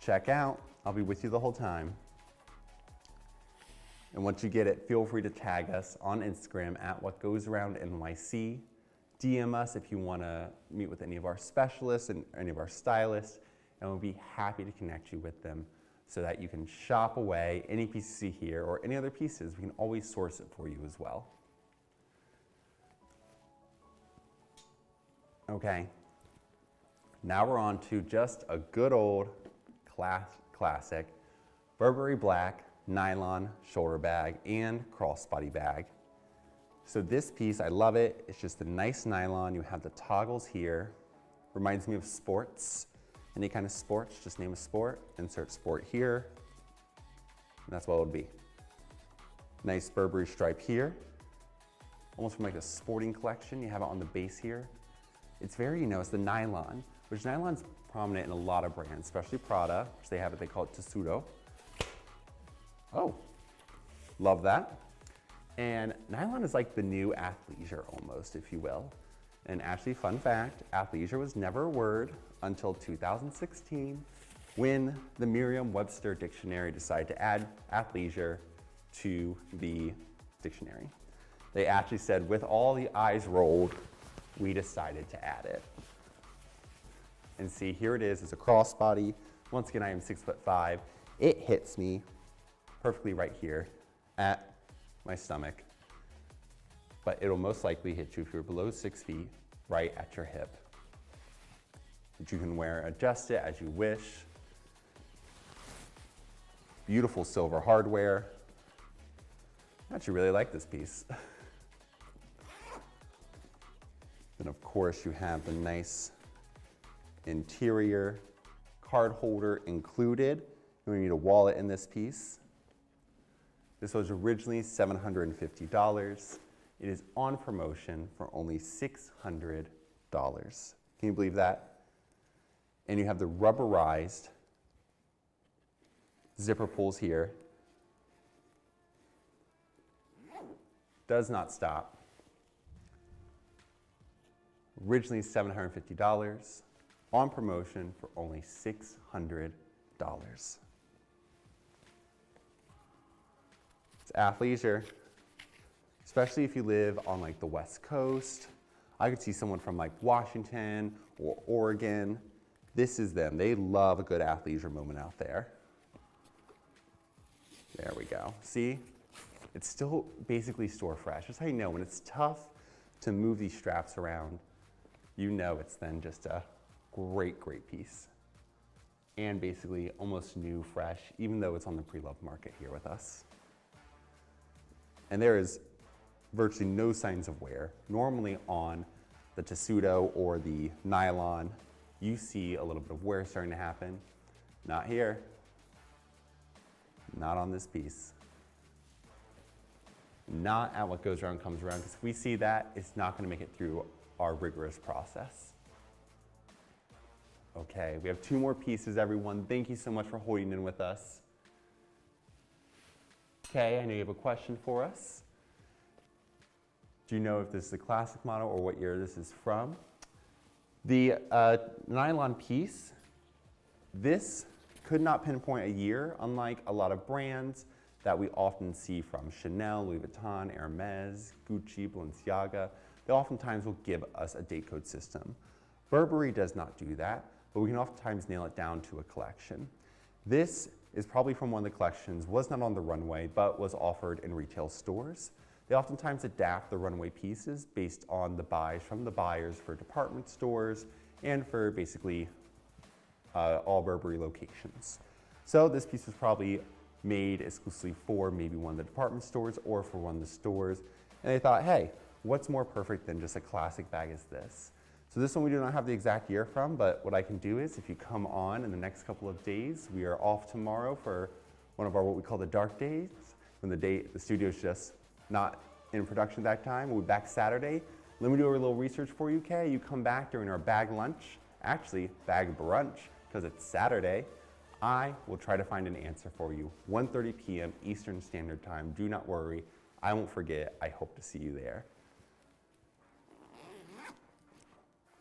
check out. I'll be with you the whole time. And once you get it, feel free to tag us on Instagram at WhatGoesAroundNYC. DM us if you want to meet with any of our specialists and any of our stylists, and we'll be happy to connect you with them so that you can shop away any piece you see here or any other pieces. We can always source it for you as well. Okay, now we're on to just a good old classic Burberry black nylon shoulder bag and crossbody bag. So this piece, I love it. It's just a nice nylon. You have the toggles here. Reminds me of sports. Any kind of sports, just name a sport, insert sport here. And that's what it would be. Nice Burberry stripe here. Almost from like a sporting collection. You have it on the base here. It's very, it's the nylon, which nylon's prominent in a lot of brands, especially Prada, which they have it, they call it tessuto. Oh, love that. And nylon is like the new athleisure almost, if you will. And actually, fun fact, athleisure was never a word until 2016 when the Merriam-Webster dictionary decided to add athleisure to the dictionary. They actually said, with all the eyes rolled, we decided to add it. And see, here it is, it's a crossbody. Once again, I am 6'5". It hits me perfectly right here at my stomach, but it'll most likely hit you if you're below 6 feet, right at your hip. But you can adjust it as you wish. Beautiful silver hardware. I actually really like this piece. Then of course you have the nice interior card holder included. You need a wallet in this piece. This was originally $750. It is on promotion for only $600. Can you believe that? And you have the rubberized zipper pulls here. Does not stop. Originally $750. On promotion for only $600. It's athleisure, especially if you live on like the West Coast. I could see someone from like Washington or Oregon. This is them. They love a good athleisure moment out there. There we go. See? It's still basically store fresh. That's how you know when it's tough to move these straps around, you know it's then just a great, great piece. And basically almost new, fresh, even though it's on the pre-loved market here with us. And there is virtually no signs of wear. Normally on the tessuto or the nylon, you see a little bit of wear starting to happen. Not here. Not on this piece. Not at What Goes Around Comes Around, because if we see that, it's not going to make it through our rigorous process. Okay, we have 2 more pieces, everyone. Thank you so much for holding in with us. Okay, I know you have a question for us. Do you know if this is a classic model or what year this is from? The nylon piece, this could not pinpoint a year, unlike a lot of brands that we often see from Chanel, Louis Vuitton, Hermes, Gucci, Balenciaga. They oftentimes will give us a date code system. Burberry does not do that, but we can oftentimes nail it down to a collection. This is probably from one of the collections, was not on the runway, but was offered in retail stores. They oftentimes adapt the runway pieces based on the buys from the buyers for department stores and for basically all Burberry locations. So this piece was probably made exclusively for maybe one of the department stores or for one of the stores. And they thought, hey, what's more perfect than just a classic bag as this? So this one we do not have the exact year from, but what I can do is if you come on in the next couple of days, we are off tomorrow for one of our what we call the dark days, when the studio's just not in production at that time. We'll be back Saturday. Let me do a little research for you, Kay. You come back during our bag lunch, actually bag brunch, because it's Saturday. I will try to find an answer for you. 1:30 p.m. Eastern Standard Time. Do not worry. I won't forget. I hope to see you there.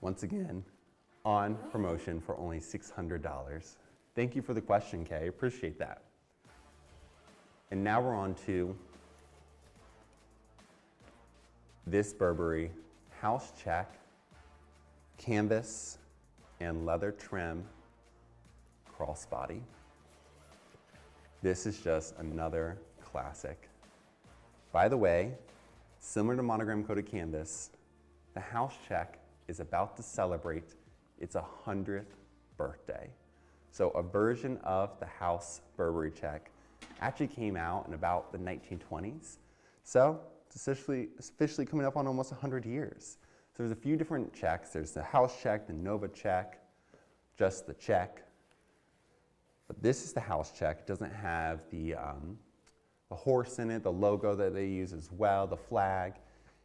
Once again, on promotion for only $600. Thank you for the question, Kay. Appreciate that. And now we're on to this Burberry house check, canvas, and leather trim crossbody. This is just another classic. By the way, similar to monogram coated canvas, the house check is about to celebrate its 100th birthday. So a version of the house Burberry check actually came out in about the 1920s. So it's officially coming up on almost 100 years. So there's a few different checks. There's the house check, the Nova check, just the check. But this is the house check. It doesn't have the horse in it, the logo that they use as well, the flag.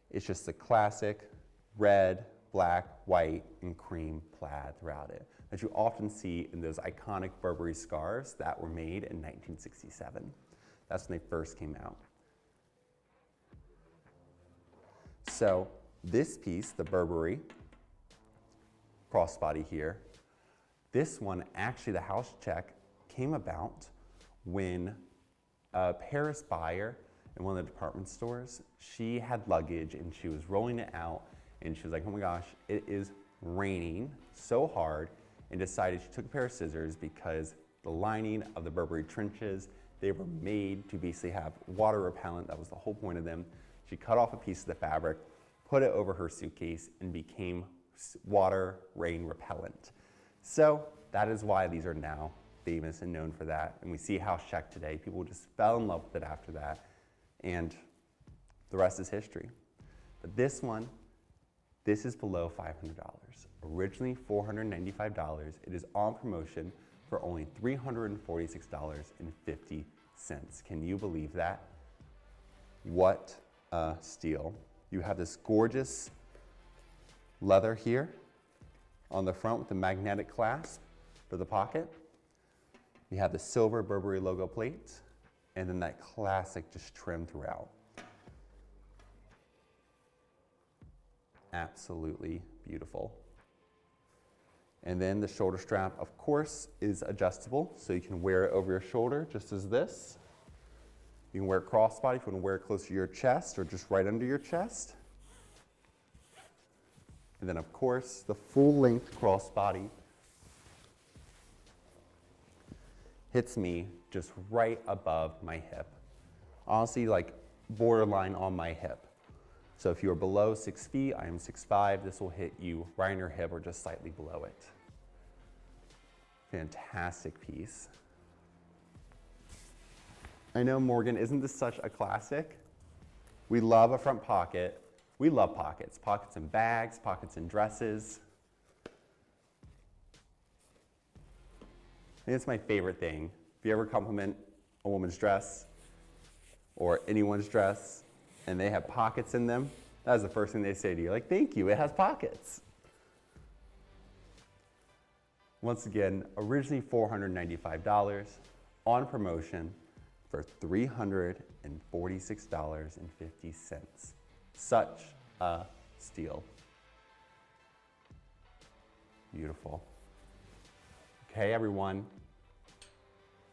It's just the classic red, black, white, and cream plaid throughout it that you often see in those iconic Burberry scarves that were made in 1967. That's when they first came out. So this piece, the Burberry crossbody here, this one, actually the house check came about when a Paris buyer in one of the department stores, she had luggage and she was rolling it out and she was like, oh my gosh, it is raining so hard, and decided she took a pair of scissors because the lining of the Burberry trenches, they were made to basically have water repellent. That was the whole point of them. She cut off a piece of the fabric, put it over her suitcase, and became water rain repellent. So that is why these are now famous and known for that. And we see house check today. People just fell in love with it after that. And the rest is history. But this one, this is below $500. Originally $495. It is on promotion for only $346.50. Can you believe that? What a steal. You have this gorgeous leather here on the front with the magnetic clasp for the pocket. You have the silver Burberry logo plate, and then that classic just trim throughout. Absolutely beautiful. And then the shoulder strap, of course, is adjustable, so you can wear it over your shoulder, just as this. You can wear it crossbody if you want to wear it close to your chest or just right under your chest. And then, of course, the full-length crossbody hits me just right above my hip. Honestly, like borderline on my hip. So if you're below 6 feet, I am 6'5", this will hit you right on your hip or just slightly below it. Fantastic piece. I know, Morgan, isn't this such a classic? We love a front pocket. We love pockets. Pockets in bags, pockets in dresses. I think it's my favorite thing. If you ever compliment a woman's dress or anyone's dress and they have pockets in them, that's the first thing they say to you, like, thank you, it has pockets. Once again, originally $495, on promotion for $346.50. Such a steal. Beautiful. Okay, everyone,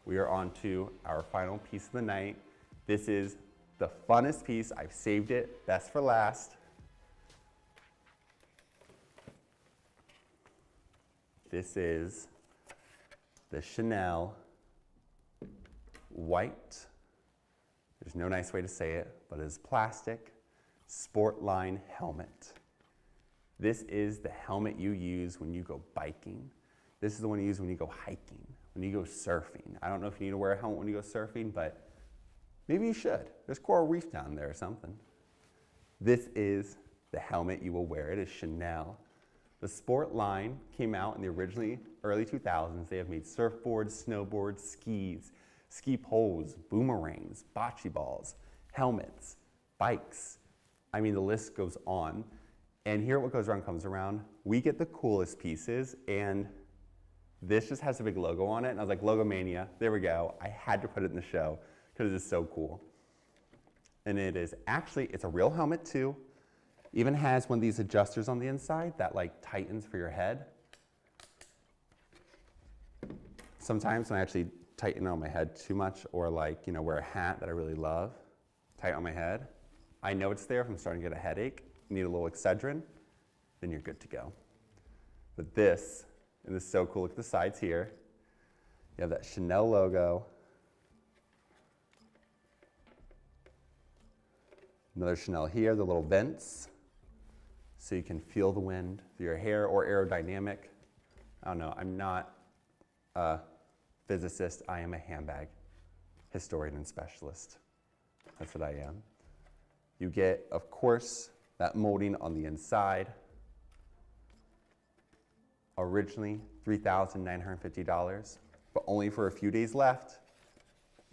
we are on to our final piece of the night. This is the funnest piece. I've saved it, best for last. This is the Chanel white, there's no nice way to say it, but it's plastic sport line helmet. This is the helmet you use when you go biking. This is the one you use when you go hiking, when you go surfing. I don't know if you need to wear a helmet when you go surfing, but maybe you should. There's coral reef down there or something. This is the helmet you will wear. It is Chanel The sport line came out in the early 2000s. They have made surfboards, snowboards, skis, ski poles, boomerangs, bocce balls, helmets, bikes. I mean, the list goes on. And here, what goes around comes around. We get the coolest pieces, and this just has a big logo on it. And I was like, Logomania, there we go. I had to put it in the show because it is so cool. And it is actually, it's a real helmet too. Even has one of these adjusters on the inside that like tightens for your head. Sometimes when I actually tighten on my head too much, or like, you know, wear a hat that I really love, tight on my head, I know it's there if I'm starting to get a headache, need a little Excedrin, then you're good to go. But this is so cool. Look at the sides here. You have that Chanel logo. Another Chanel here, the little vents, so you can feel the wind through your hair, or aerodynamic. I don't know, I'm not a physicist, I am a handbag historian and specialist. That's what I am. You get, of course, that molding on the inside. Originally $3,950, but only for a few days left.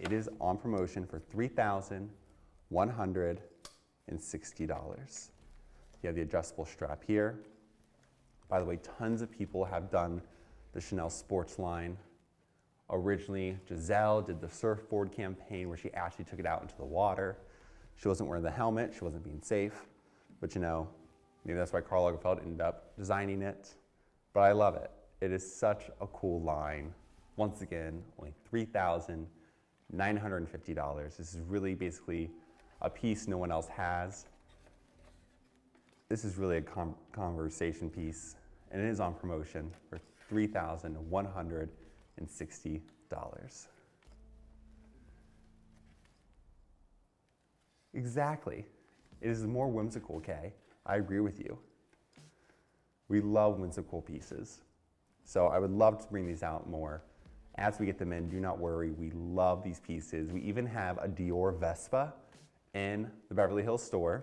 It is on promotion for $3,160. You have the adjustable strap here. By the way, tons of people have done the Chanel sports line. Originally, Giselle did the surfboard campaign where she actually took it out into the water. She wasn't wearing the helmet, she wasn't being safe, but you know, maybe that's why Karl Lagerfeld ended up designing it. But I love it. It is such a cool line. Once again, only $3,950. This is really basically a piece no one else has. This is really a conversation piece, and it is on promotion for $3,160. Exactly. It is more whimsical, Kay. I agree with you. We love whimsical pieces. So I would love to bring these out more. As we get them in, do not worry, we love these pieces. We even have a Dior Vespa in the Beverly Hills store.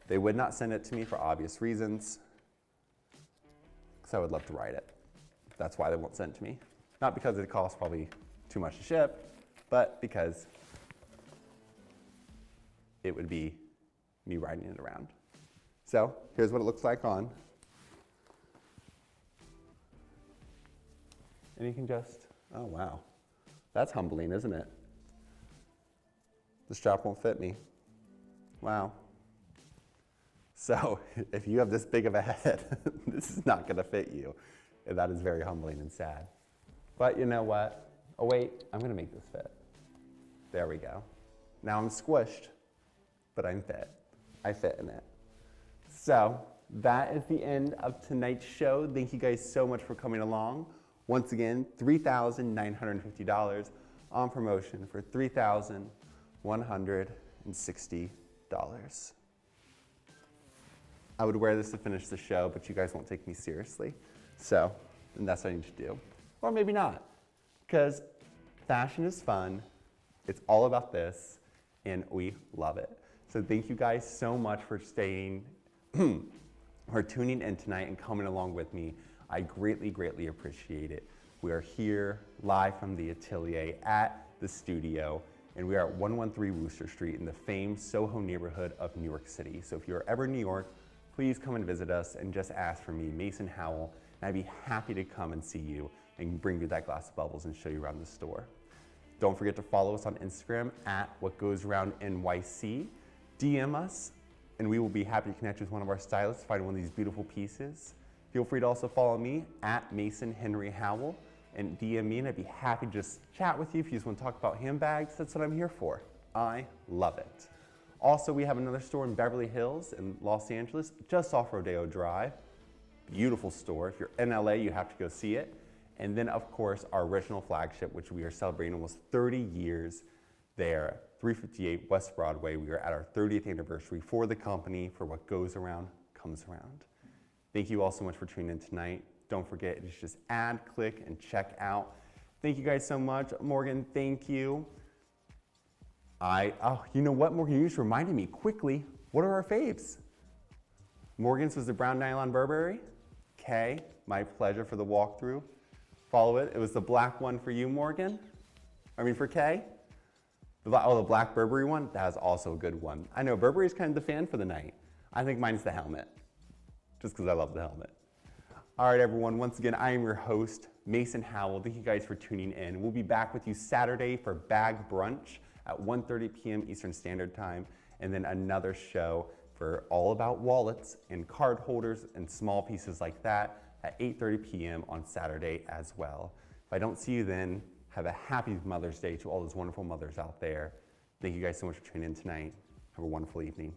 They would not send it to me for obvious reasons, because I would love to ride it. That's why they won't send it to me. Not because it costs probably too much to ship, but because it would be me riding it around. So here's what it looks like on. And you can just, oh wow, that's humbling, isn't it? The strap won't fit me. Wow. So if you have this big of a head, this is not gonna fit you. And that is very humbling and sad. But you know what? Oh wait, I'm gonna make this fit. There we go. Now I'm squished, but I'm fit. I fit in it. So that is the end of tonight's show. Thank you guys so much for coming along. Once again, $3,950 on promotion for $3,160. I would wear this to finish the show, but you guys won't take me seriously. So, and that's what I need to do. Or maybe not, because fashion is fun. It's all about this, and we love it. So thank you guys so much for staying, for tuning in tonight and coming along with me. I greatly, greatly appreciate it. We are here live from the atelier at the studio, and we are at 113 Wooster Street in the famed Soho neighborhood of New York City. So if you're ever in New York, please come and visit us and just ask for me, Mason Howell, and I'd be happy to come and see you and bring you that glass of bubbles and show you around the store. Don't forget to follow us on Instagram at WhatGoesAroundNYC. DM us, and we will be happy to connect with one of our stylists to find one of these beautiful pieces. Feel free to also follow me at Mason Henry Howell and DM me, and I'd be happy to just chat with you if you just want to talk about handbags. That's what I'm here for. I love it. Also, we have another store in Beverly Hills in Los Angeles, just off Rodeo Drive. Beautiful store. If you're in LA, you have to go see it. And then, of course, our original flagship, which we are celebrating almost 30 years there, 358 West Broadway. We are at our 30th anniversary for the company, for what goes around, comes around. Thank you all so much for tuning in tonight. Don't forget, it's just add, click, and check out. Thank you guys so much. Morgan, thank you. You know what, Morgan, you just reminded me quickly, what are our faves? Morgan's was the brown nylon Burberry. Kay, my pleasure for the walkthrough. Follow it. It was the black one for you, Morgan. For Kay. The black Burberry one. That was also a good one. I know Burberry's kind of the fan for the night. I think mine's the helmet, just because I love the helmet. All right, everyone. Once again, I am your host, Mason Howell. Thank you guys for tuning in. We'll be back with you Saturday for Bag Brunch at 1:30 p.m. Eastern Standard Time, and then another show for all about wallets and card holders and small pieces like that at 8:30 p.m. on Saturday as well. If I don't see you then, have a happy Mother's Day to all those wonderful mothers out there. Thank you guys so much for tuning in tonight. Have a wonderful evening.